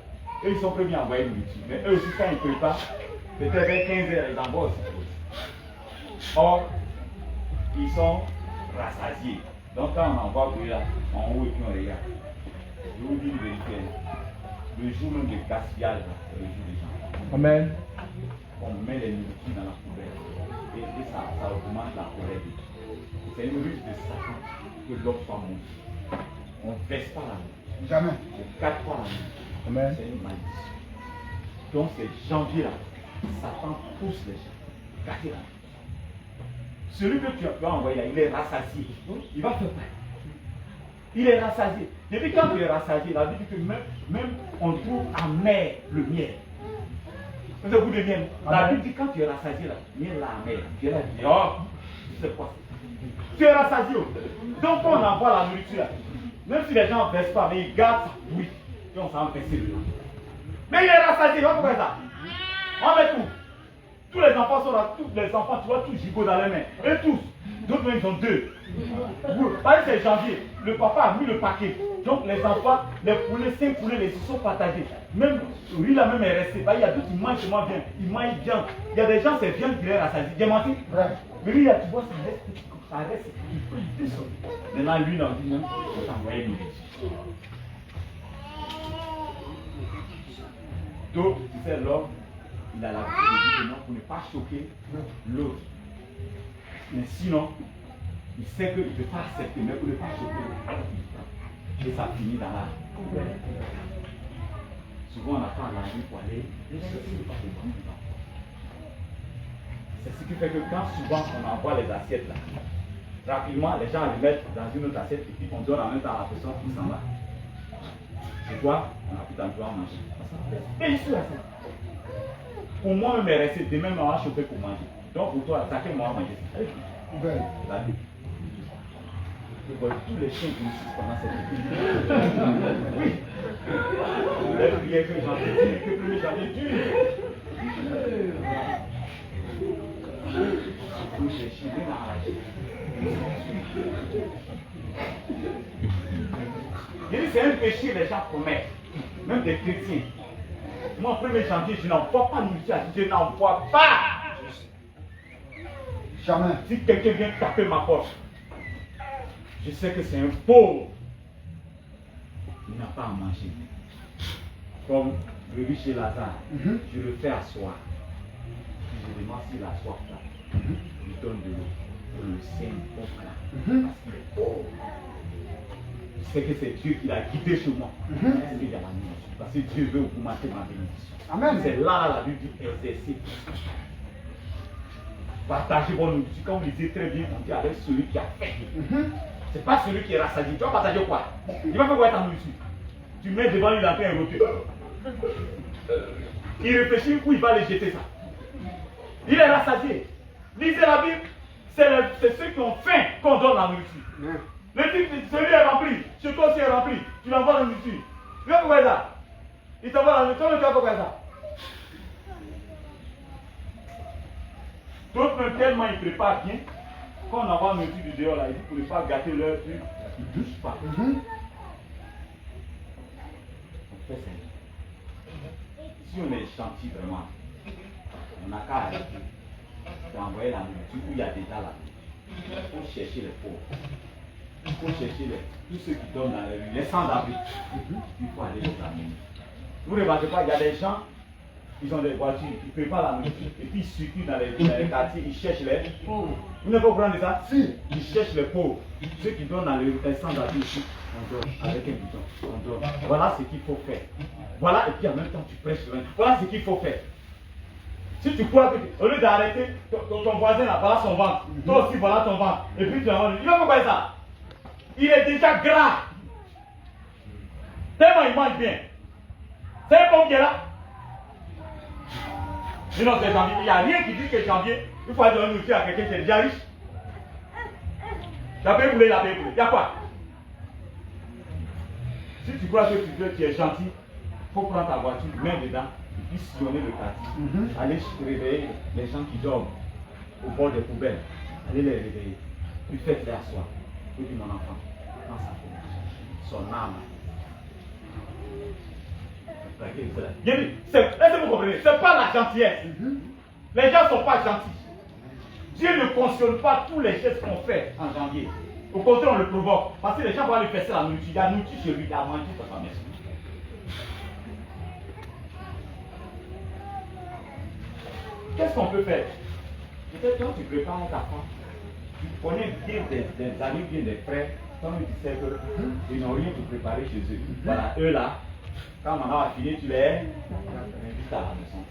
Et ils sont premiers à envoyer nourriture. Mais eux aussi, quand ils préparent, peut-être vers 15 heures, ils envoient aussi. Or, ils sont rassasiés. Donc quand on envoie pour eux là, en haut et puis on regarde. Je vous dis la vérité. Le jour même de gaspillage, c'est le jour des gens. Amen. On met les nourritures dans la poubelle et ça augmente la colère. C'est une ruse de Satan que l'homme soit maudit. On ne verse pas la nourriture. Jamais. On ne garde pas la nourriture. Amen. C'est une malédiction. Donc c'est janvier-là, Satan pousse les gens. Gardez la nourriture. Celui que tu as envoyé là, il est rassasié. Il va faire pareil. Il est rassasié. Depuis quand tu es rassasié, la Bible dit que même on trouve amer le miel. C'est le goût de miel. La Bible dit quand tu es rassasié, là, miel là amer. Tu es là, tu dis, oh, c'est quoi? Tu es rassasié. Donc quand on envoie la nourriture, là, même si les gens ne versent pas, mais ils gardent ça, oui. Et on s'en va verser dedans. Mais il est rassasié, on va faire ça. On met tout. Tous les enfants sont là, tous les enfants, tu vois, tous gigots dans les mains. Et tous. D'autres même, ils ont 2. Par exemple, c'est janvier. Le papa a mis le paquet. Donc les enfants, les poulets, 5 poulets, les sont partagés. Même lui là même est resté. Il y a d'autres qui mangent tellement bien. Ils mangent bien. Il y a des gens, c'est bien qu'il est rassasié. J'ai menti. Mais lui là, tu vois, ça reste. Maintenant, lui là, on dit même, il faut t'envoyer une nourriture. Donc, tu sais, l'homme, il a la vie de dire non pour ne pas choquer l'autre. Mais sinon, il sait qu'il ne peut pas accepter, mais pour ne pas choquer l'autre. Et ça finit dans la poubelle. Souvent, on n'a pas l'argent pour aller chercher par le bout du vent. C'est ce qui fait que quand souvent on envoie les assiettes là, rapidement les gens les mettent dans une autre assiette et puis on donne en même temps à la personne qui s'en va. C'est quoi? On a plus d'endroit à manger. Et je suis là. Pour moi, même rester demain, on va chauffer pour manger. Donc pour toi, ça fait moi à manger. Allez, la vie. Je vois tous les chiens qui nous suivent pendant cette étude. Oui. Les prières que j'en ai, que plus j'en ai dû. Vous cherchez bien à arracher. C'est un péché les gens commettent, même des chrétiens. Moi, 1er janvier, je n'envoie pas nourriture, je n'envoie pas. Jamais. Si quelqu'un vient taper ma porte, je sais que c'est un pauvre. Il n'a pas à manger. Comme le riche chez Lazare, je le fais asseoir. Je demande s'il a soif là. Je lui donne de l'eau. Je le saigne pauvre là. Parce qu'il est pauvre. Je sais que c'est Dieu qui l'a guidé chez moi. Parce que Dieu veut augmenter ma bénédiction. Amen. C'est là la Bible dit exercer. Partagez vos nourritures. Quand vous lisez très bien, on dit avec celui qui a fait. C'est pas celui qui est rassasié. Tu vas partager quoi? Il va faire quoi ta nourriture? Tu mets devant lui la paix et rôti. Il réfléchit où il va aller jeter ça. Il est rassasié. Lisez la Bible. C'est ceux qui ont faim qu'on donne la nourriture. Le type, celui est rempli. Chez toi aussi est rempli. Tu l'envoies la nourriture. Tu vas faire ça. Il t'envoie la nourriture. Tu vas faire ça. D'autres même tellement ils préparent bien. Quand on envoie la nourriture du dehors là, ils disent pour ne pas gâter leur truc, ils ne touchent pas. On fait ça. Si on est gentil vraiment, on n'a qu'à arrêter d'envoyer la nourriture où il y a déjà la nourriture. Il faut chercher les pauvres. Il faut chercher tous ceux qui donnent dans les rues, les sans-abri. Il faut aller les amener. Vous ne remarquez pas, il y a des gens, ils ont des voitures, ils ne payent pas la nourriture, et puis ils circulent dans les quartiers, ils cherchent les pauvres. Vous n'êtes pas au courant de ça? Si. Ils cherchent les pauvres. Ceux qui donnent dans le centre d'avis ici, on donne avec un bidon. On donne. Voilà ce qu'il faut faire. Voilà, et puis en même temps, tu prêches le vin. Voilà ce qu'il faut faire. Si tu crois que, au lieu d'arrêter, ton voisin là, voilà son ventre. Toi aussi, voilà ton ventre. Et puis tu vas il va pourquoi ça? Il est déjà gras. Tellement il mange bien. C'est un bon qui est là. Mais non, c'est janvier. Il n'y a rien qui dit que janvier, il faut aller donner nourriture à quelqu'un qui est déjà riche. La paix boulée, la paix boulée. Il y a quoi? Si tu crois que tu es gentil, il faut prendre ta voiture, mets dedans, et puis sillonner le quartier. Aller réveiller les gens qui dorment au bord des poubelles. Allez les réveiller. Puis faites-les asseoir. Puis dis mon enfant, prends sa peau, son âme. Bien vu, est-ce que vous comprenez? Ce n'est pas la gentillesse. Les gens ne sont pas gentils. Dieu ne cautionne pas tous les gestes qu'on fait en janvier. Au contraire, on le provoque. Parce que les gens vont aller faire la nourriture. Il y a nourriture chez lui, il y a mangé pour sa maison. Qu'est-ce qu'on peut faire? Peut-être quand tu prépares ta femme, tu connais bien des amis, bien des frères, quand tu sais qu'ils n'ont rien pour préparer chez eux. Voilà, eux là, quand maman a fini, tu les invites à la maison.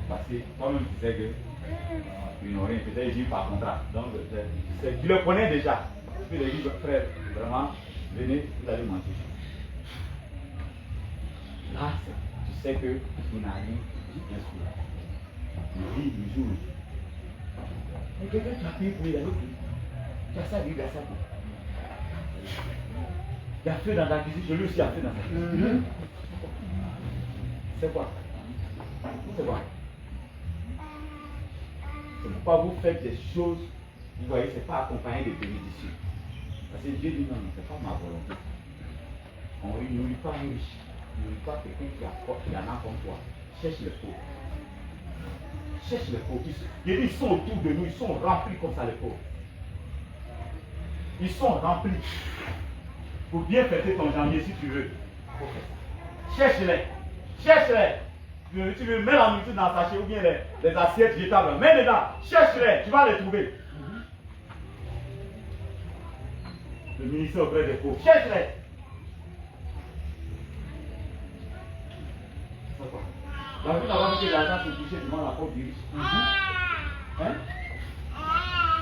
Parce que toi-même tu sais qu'ils n'ont rien, peut-être ils vivent par contrat. Donc tu le connais déjà. Tu leur dis, frère, vraiment, venez, vous allez manger. Là, tu sais qu'il n'a rien, bien sûr. Il vit, il joue. Mais quelqu'un qui a payé pour y aller, tu as ça, lui, il a ça. Il y a feu dans ta cuisine, celui aussi il y a feu dans ta cuisine. C'est quoi? C'est quoi? C'est pourquoi vous faites des choses, vous voyez, ce n'est pas accompagné de bénédictions. Parce que Dieu dit non, ce n'est pas ma volonté. On ne nourrit pas un riche, on ne nourrit pas quelqu'un qui en a comme toi. Cherche les pauvres. Cherche les pauvres. Ils sont autour de nous, ils sont remplis comme ça, les pauvres. Ils sont remplis. Pour bien fêter ton janvier, si tu veux, faut faire ça. Cherche-les. Cherche-les. Tu veux mettre la nourriture dans le sachet ou bien les assiettes jetables. Mets dedans. Cherche-les. Tu vas les trouver. Le ministère auprès des pauvres. Cherche-les. La vie n'a pas mis que l'argent se toucher devant la porte du riche. Hein?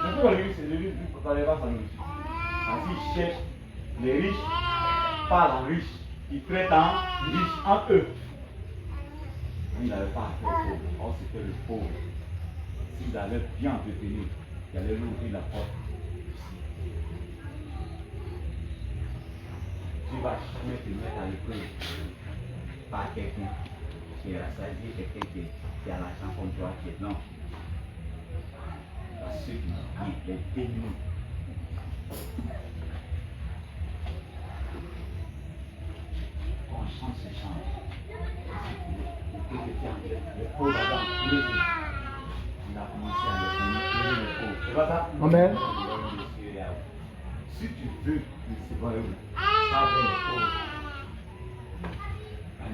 Mais pourquoi le riche, le riche ne préparait pas sa nourriture? Ainsi, il cherche les riches, parlent en riches. Ils traitent en riches entre eux. Il n'avait pas affaire au pauvre. Or, c'était le pauvre. S'il avait bien entretenu, il allait lui ouvrir la porte. Tu vas jamais te mettre à l'épreuve par quelqu'un qui est rassasié, quelqu'un qui a l'argent comme toi, qui est non. Parce que ceux qui les bénis. Quand on chante ce chant, les pauvres Adam, tous les jours, il a commencé à les pauvres. C'est pas ça? Amen. Si tu veux le royaume, pas vers les pauvres.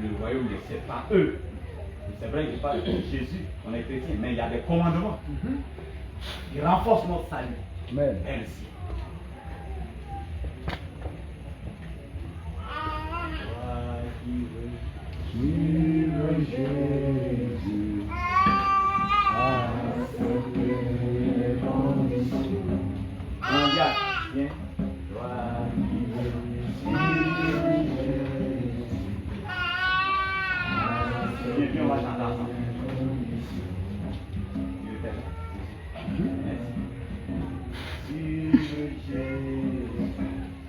Le royaume ne sait pas eux. C'est vrai qu'il parle de Jésus, on est chrétien, mais il y a des commandements. Ils renforcent notre salut. Amen. Ainsi. Suivre Jésus, accepter les conditions. Viens. Viens, on va chanter ensemble.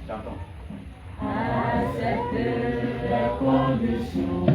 Chantons. Accepte les conditions.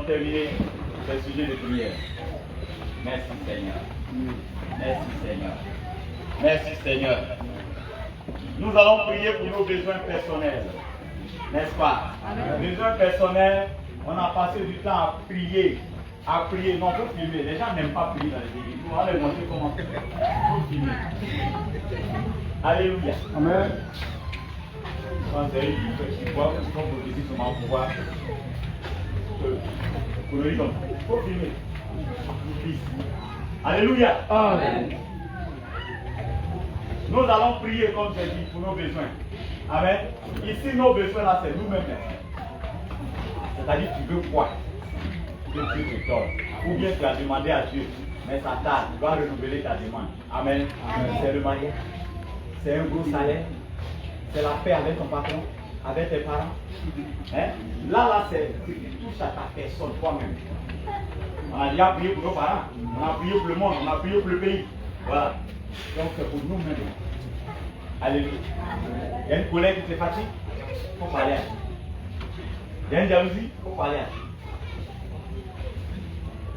terminé ce sujet de prière. Merci Seigneur. Merci Seigneur. Merci Seigneur. Nous allons prier pour nos besoins personnels. N'est-ce pas? Besoins personnels, on a passé du temps à prier. À prier, non, pour filmer. Les gens n'aiment pas prier dans les églises. On va les montrer comment faire. Pour filmer. Alléluia. Amen. Quand vous avez dit que tu vois, vous pouvez prophétiser sur mon pouvoir. Pour le dire, il faut filmer. Alléluia. Amen. Nous allons prier comme j'ai dit pour nos besoins. Amen. Ici, nos besoins là, c'est nous-mêmes. C'est-à-dire, tu veux quoi que Dieu te donne. Ou bien tu as demandé à Dieu, mais ça tarde, tu dois renouveler ta demande. Amen. C'est le mariage. C'est un gros salaire. C'est la paix avec ton patron, avec tes parents. Hein? Là, c'est ce qui touche à ta personne, toi-même. On a déjà prié pour nos parents, on a prié pour le monde, on a prié pour le pays. Voilà. Donc c'est pour nous-mêmes. Alléluia. Il y a une colère qui te fatigue, il faut parler à Dieu. Il y a une jalousie, il faut parler à Dieu.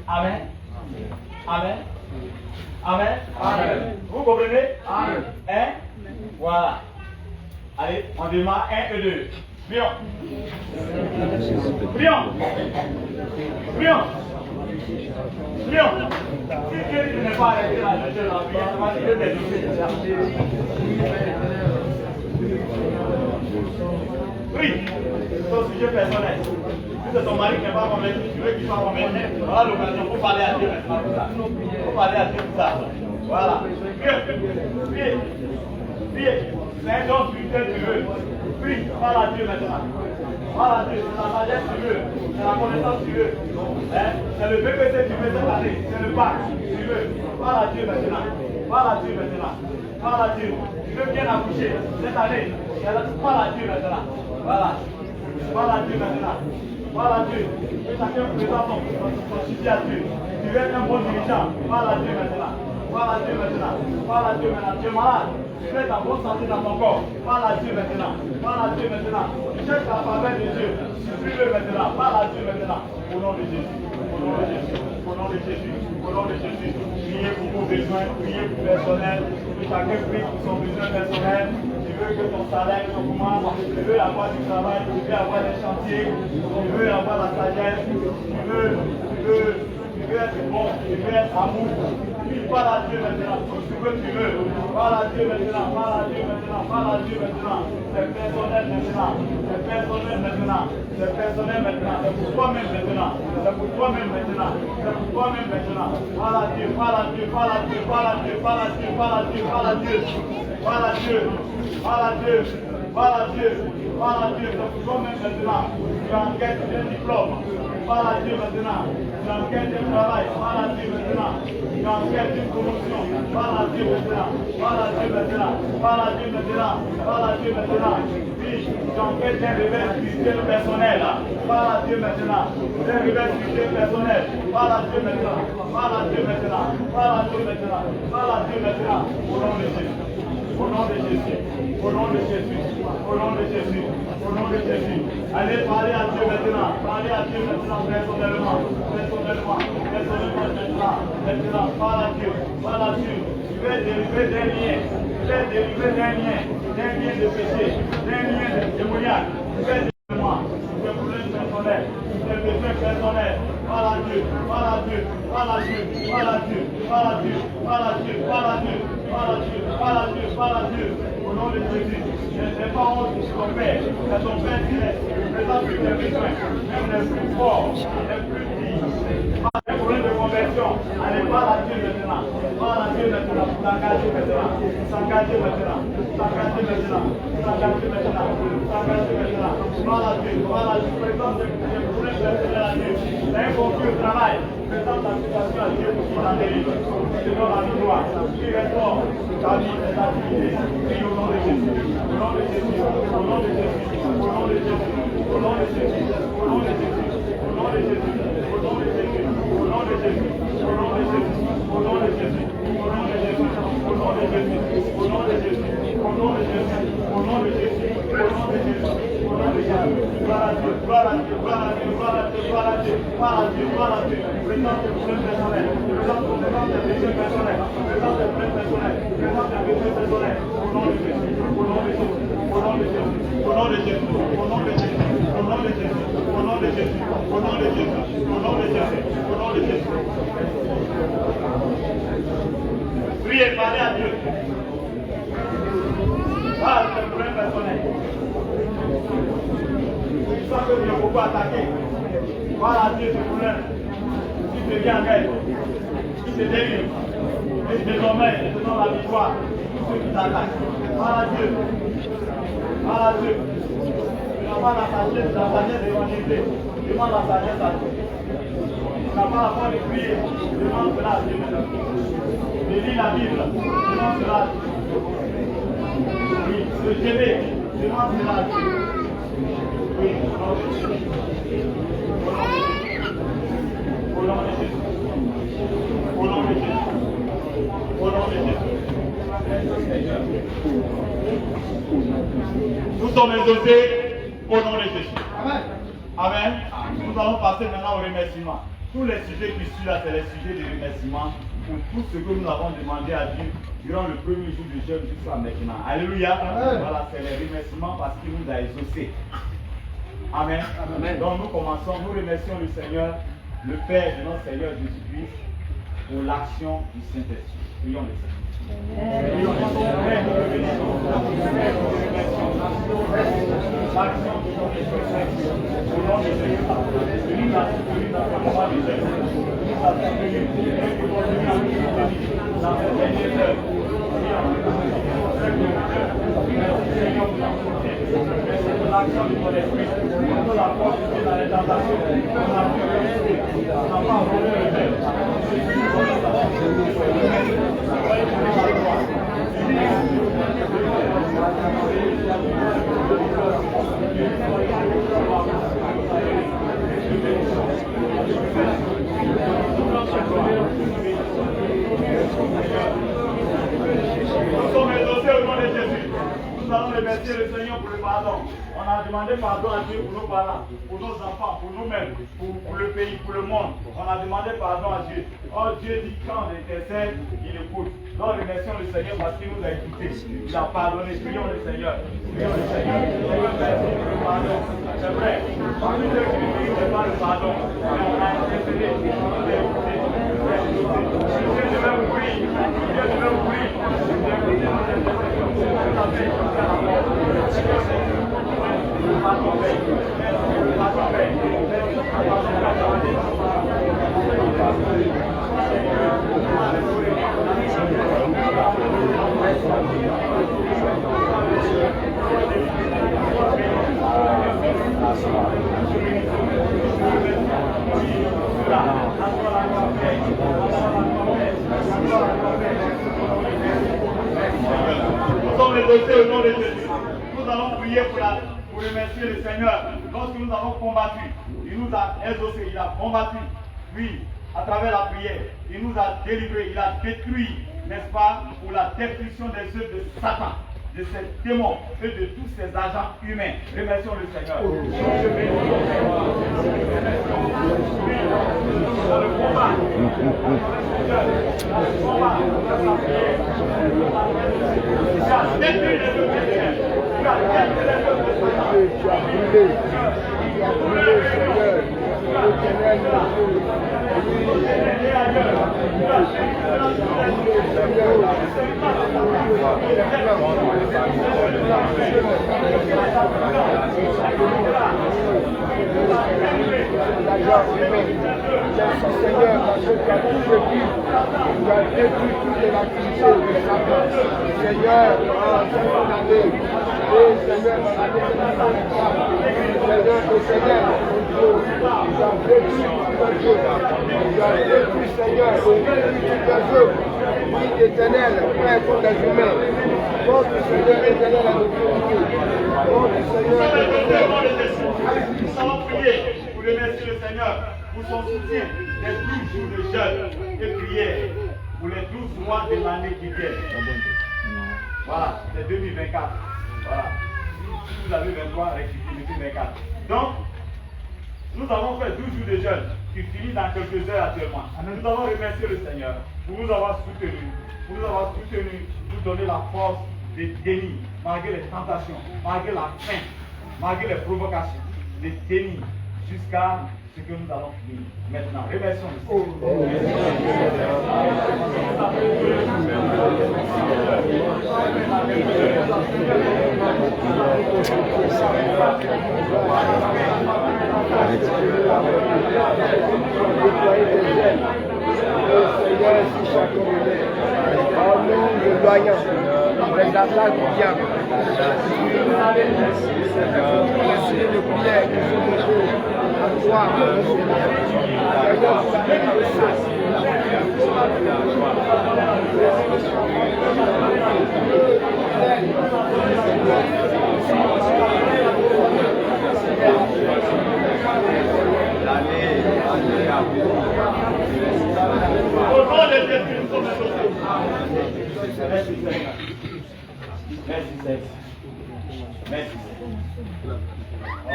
Amen. Amen. Amen. Amen. Vous comprenez? Amen. Hein? Voilà. Allez, on démarre 1 et 2. Prions. Prions. Prions. Prions. Si Dieu n'est pas arrêté là, je la prière, ça va dire des oui, ton sujet personnel. Si c'est ton mari qui n'est pas convaincu, tu veux qu'il soit convaincu, voilà l'occasion pour parler à Dieu maintenant pour ça. Pour parler à Dieu pour ça. Voilà. Priez. Priez. C'est un don spirituel tu veux. Prie, parle à Dieu maintenant. Parle à Dieu, c'est la sagesse tu veux. C'est la connaissance tu veux. Hein? C'est le BPC tu veux cette année. C'est le bac tu veux. Parle à Dieu maintenant. Parle à Dieu maintenant. Parle à Dieu. Tu veux bien accoucher cette année. Parle à Dieu maintenant. Voilà. Parle à Dieu maintenant. Parle à Dieu. Que chacun présente son sujet à Dieu. Tu veux être un bon dirigeant. Parle à Dieu maintenant. Parle à Dieu maintenant. Parle à Dieu maintenant. Tu es malade. Tu veux ta bonne santé dans ton corps. Parle à Dieu maintenant. Parle à Dieu maintenant. Tu cherches la faveur de Dieu. Supplie-le maintenant. Parle à Dieu maintenant. Au nom de Jésus. Au nom de Jésus. Au nom de Jésus. Au nom de Jésus. Priez pour vos besoins. Priez pour personnel. Que chacun prie pour son besoin personnel. Tu veux que ton salaire augmente. Tu veux avoir du travail. Tu veux avoir des chantiers. Tu veux avoir la sagesse. Tu veux être bon. Tu veux être amour. Parle à Dieu maintenant, tout ce que tu veux. Parle à Dieu maintenant, parle à Dieu maintenant, parle à Dieu maintenant. C'est personnel maintenant, c'est personnel maintenant, c'est personnel maintenant, c'est pour toi-même maintenant, c'est pour toi-même maintenant, c'est pour toi-même maintenant. Parle à Dieu, parle à Dieu, parle à Dieu, parle à Dieu, parle à Dieu, parle à Dieu, parle à Dieu, parle à Dieu, parle à Dieu, parle à Dieu, parle à Dieu, c'est pour toi-même maintenant. Tu as en quête d'un diplôme. Parle à Dieu maintenant. Tu as en quête d'un travail. Parle à Dieu maintenant. Tu as en quête d'une promotion. Parle à Dieu maintenant. Parle à Dieu maintenant. Parle à Dieu maintenant. Parle à Dieu maintenant. Oui, tu as en quête d'un réveil spirituel personnel. Parle à Dieu maintenant. D'un réveil spirituel personnel. Parle à Dieu maintenant. Parle à Dieu maintenant. Parle à Dieu maintenant. Parle à Dieu maintenant. Au nom de Jésus. Au nom de Jésus. Au nom de Jésus. Au nom de Jésus. Au nom de Jésus. Allez parler à Dieu maintenant. Parlez à Dieu maintenant personnellement. Personnellement. Personnellement maintenant. Maintenant. Parle à Dieu. Parle à Dieu. Tu veux délivrer d'un lien. Tu veux délivrer d'un lien. D'un lien de péché. D'un lien de démoniaque. Tu veux délivrer moi. Des problèmes personnels. Des besoins personnels. Parle à Dieu. Parle à Dieu. Parle à Dieu. Parle à Dieu. Parle à Dieu. Parle à Dieu. Parle à Dieu. Parle à Dieu. Parle à Dieu. Parle à Dieu. Au nom de Jésus. Je n'ai pas honte de ton Père. C'est ton Père qui est. Présente tous tes besoins. Même les plus forts. Les plus petits. Les problèmes de conversion. Allez, parle à Dieu maintenant. Parle à Dieu maintenant. Pour t'engager maintenant. S'engager maintenant. S'engager maintenant. S'engager maintenant. S'engager maintenant. Parle à Dieu. Parle à Dieu. Présente tes problèmes personnels à Dieu. C'est un conflit au travail. Présente ta situation à Dieu pour qu'il en délivre. Tu donnes la victoire. Tu restaures ta vie, tes activités. Prie au nom de Jésus. Au nom de Jésus. Au nom de Jésus. Au nom de Jésus. Au nom de Jésus. Au nom de Jésus. Au nom de Jésus. Au nom de Jésus. Au nom de Jésus. Au nom de Jésus. Au nom de Jésus. Au nom de Jésus. Au nom de Jésus. Au nom de Jésus. Au nom de Jésus. Au nom de Jésus. Au nom de Jésus. Priez, parlez à Dieu. Ah, c'est le problème personnel. Tu sens que tu es beaucoup attaqué. Voilà Dieu ce problème. Tu te viens en aide. Tu te délivre. Et désormais, je te donne la victoire. Tous ceux qui t'attaquent. Voilà Dieu. Voilà Dieu. Tu n'as pas la sagesse d'évangéliser. Demande la sagesse à Dieu. Tu n'as pas la foi de prier. Demande cela à Dieu. Je lis la Bible. Demande cela à Dieu. Oui, le TV, demande cela à Dieu. Oui, au nom de Jésus. Au nom de Jésus. Au nom de Jésus. Nous sommes exaucés au nom de Jésus. Amen. Amen. Nous allons passer maintenant au remerciement. Tous les sujets qui suivent là, c'est les sujets de remerciement pour tout ce que nous avons demandé à Dieu durant le premier jour du jeûne jusqu'à maintenant. Alléluia. Amen. Voilà, c'est les remerciements parce qu'il nous a exaucés. Amen. Amen. Donc nous commençons, nous remercions le Seigneur, le Père de notre Seigneur Jésus-Christ, pour l'action du Saint-Esprit. Prions le Seigneur. Prions le Seigneur. Père, nous te bénissons. Père, nous te remercions. L'action du Saint-Esprit. Au nom de Jésus. Nous nous avons soutenu dans la foi de Jésus. Nous nous avons soutenu. Et nous continuons à nous soutenir dans cette dernière heure. Seigneur, nous avons soutenu. Merci pour l'action de ton esprit. Pour la force dans les tentations. On a pu réussir. On n'a pas volé le rêve. Nous sommes exaucés au nom de Jésus. Nous allons remercier le Seigneur pour le pardon. On a demandé pardon à Dieu pour nos parents, pour nos enfants, pour nous-mêmes, pour le pays, pour le monde. On a demandé pardon à Dieu. Oh, Dieu dit quand on intercède, il écoute. Donc remercions le Seigneur parce qu'il nous a écoutés. Il a pardonné. Prions le Seigneur. Prions le Seigneur. Seigneur, merci pour le pardon. C'est vrai. Parmi ceux qui ne méritent pas le pardon, mais on a intercédé. On a écouté. Dieu devait vous prier. Dieu devait vous prier. Nous sommes exaucés au nom de Jésus. Nous allons prier pour remercier le Seigneur. Lorsque nous avons combattu, il nous a exaucés, il a combattu. Oui, à travers la prière, il nous a délivrés, il a détruit, n'est-ce pas, pour la destruction des œuvres de Satan, de ces démons et de tous ces agents humains. Remercions le Seigneur. Dans le combat, tu as détruit les œuvres de Seigneur. Tu as détruit les œuvres de Satan. Tu as brûlé, Seigneur. Éternel, frère contre les humains, contre le Seigneur éternel à l'autorité, contre le Seigneur. Nous allons prier pour remercier le Seigneur pour son soutien des 12 jours de jeûne et prière pour les 12 mois de l'année qui vient. Voilà, c'est 2024. Voilà. Si vous avez 23, rectifiez, mettez 24. Donc, nous avons fait 12 jours de jeûne qui finit dans quelques heures actuellement. Nous avons remercié le Seigneur pour nous avoir soutenus, pour nous donner la force de déni, malgré les tentations, malgré la faim, malgré les provocations, de déni, jusqu'à ce que nous allons finir. Maintenant, remercions le Au nom de Jésus, nous sommes exaucés. Merci Seigneur. Merci Seigneur. Merci Seigneur. Oh.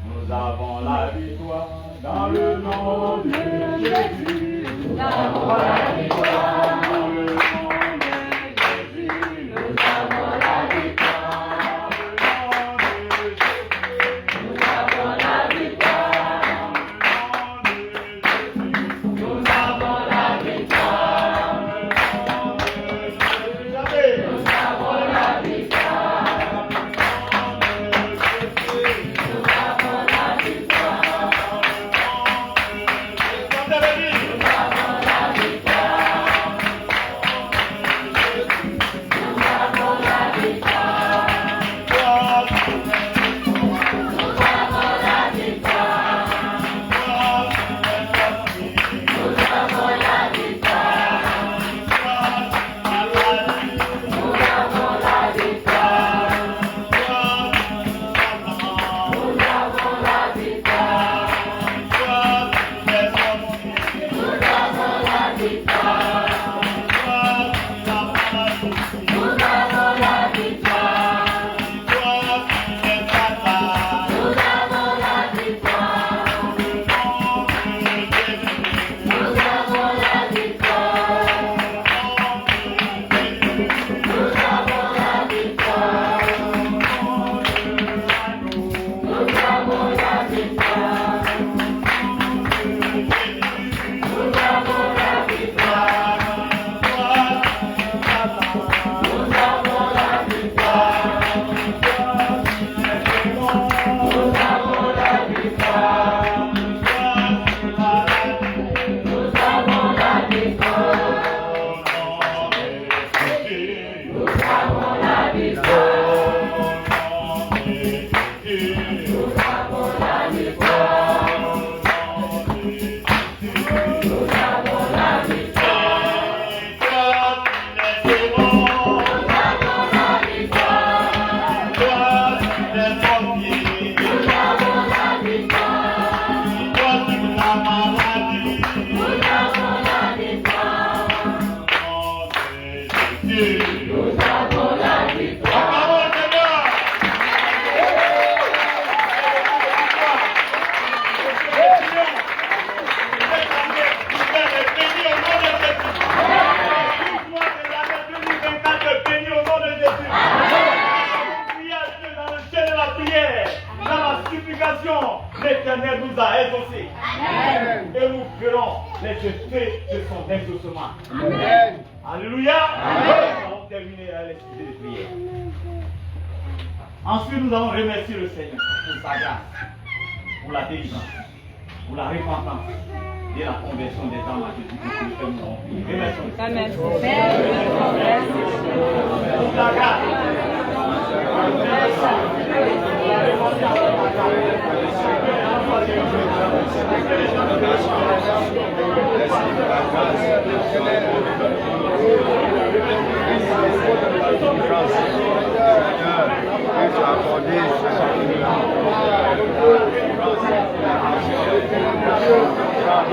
Nous avons la victoire dans le nom de Jésus. Nous avons la victoire dans le nom de Jésus. Nous avons la victoire dans le nom de Jésus. Nous avons la victoire dans le nom de Jésus. Nous avons la victoire dans le nom de Jésus. Nous avons la victoire dans le nom de Jésus. Nous avons la victoire dans le nom de Jésus. L'Éternel nous a exaucés. Et nous verrons les effets de son exaucement. Amen. Alléluia. Nous allons terminer à l'exposé de prière. Ensuite, nous allons remercier le Seigneur pour sa grâce, pour la délivrance, pour la repentance et la conversion des âmes à Jésus-Christ que nous avons prié. Remercions le Seigneur. Pour la grâce. Grâce. On va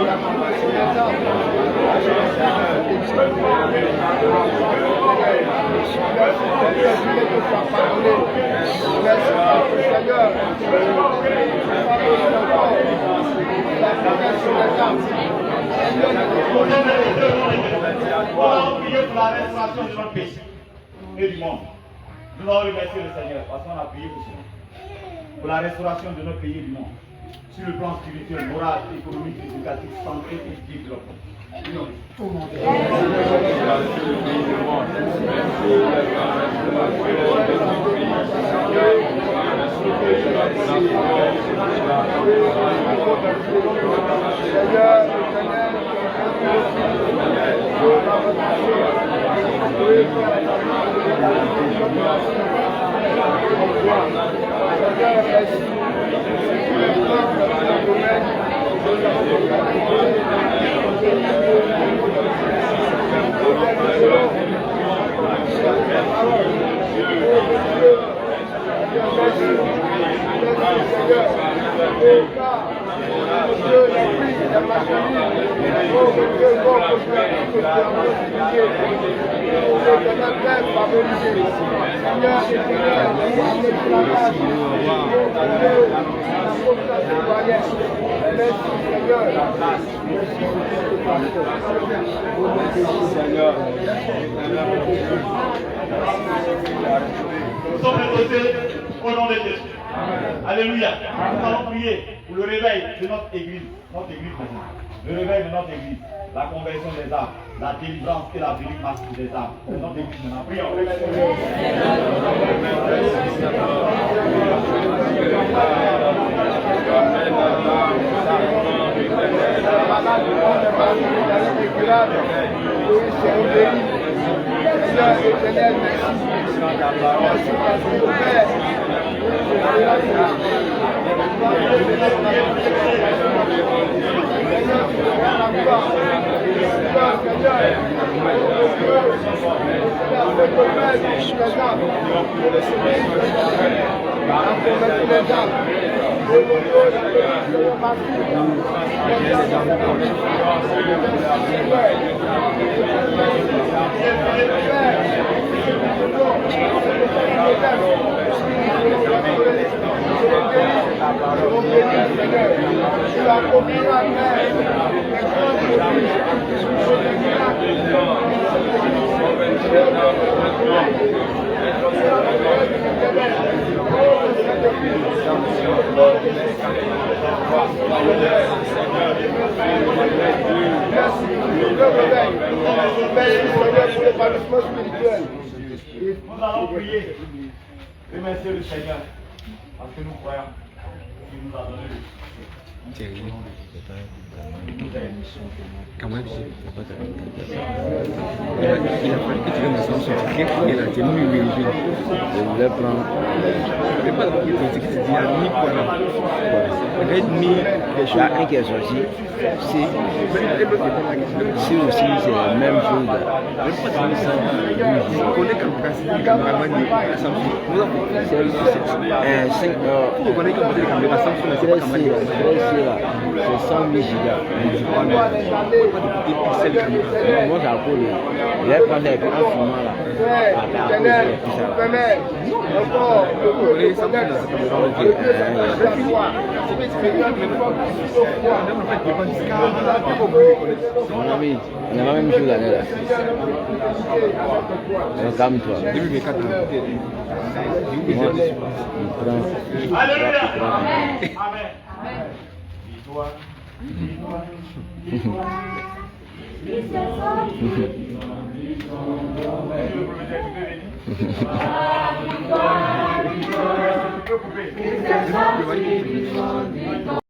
prier pour la restauration de notre pays et du monde. Nous allons remercier le Seigneur parce qu'on a prié pour cela. Pour la restauration de notre pays et du monde. Sur le plan spirituel, moral, économique, éducatif, santé et développement. Nous sommes déposés au nom de Jésus. Alléluia. Nous allons prier pour le réveil de notre église maintenant. Le réveil de notre église, la conversion des âmes, la délivrance et la délivrance des âmes. De notre église maintenant. Prions. Nous allons prier, remercier le Seigneur, parce que nous croyons qu'il nous a donné Quand même, il a fallu que tu viennes de son sortir, il a tenu une vérité. Je voulais prendre. Mais pas de politique, c'est dire ni quoi. Peut-être ni des choses. Un qui est sorti, si aussi c'est la même chose. Même pas de ça. On connaît comme principe du cameraman de Samsung. Nous avons 5 heures. Vous connaissez comme le caméra Samsung, c'est pas caméra. C'est 100 000 gigas. Moi, j'ai appris. Il est prendre un filmant là. Mon ami, on a la même chose l'année là. Calme-toi. Alléluia. Amen. Victoire. Victoire.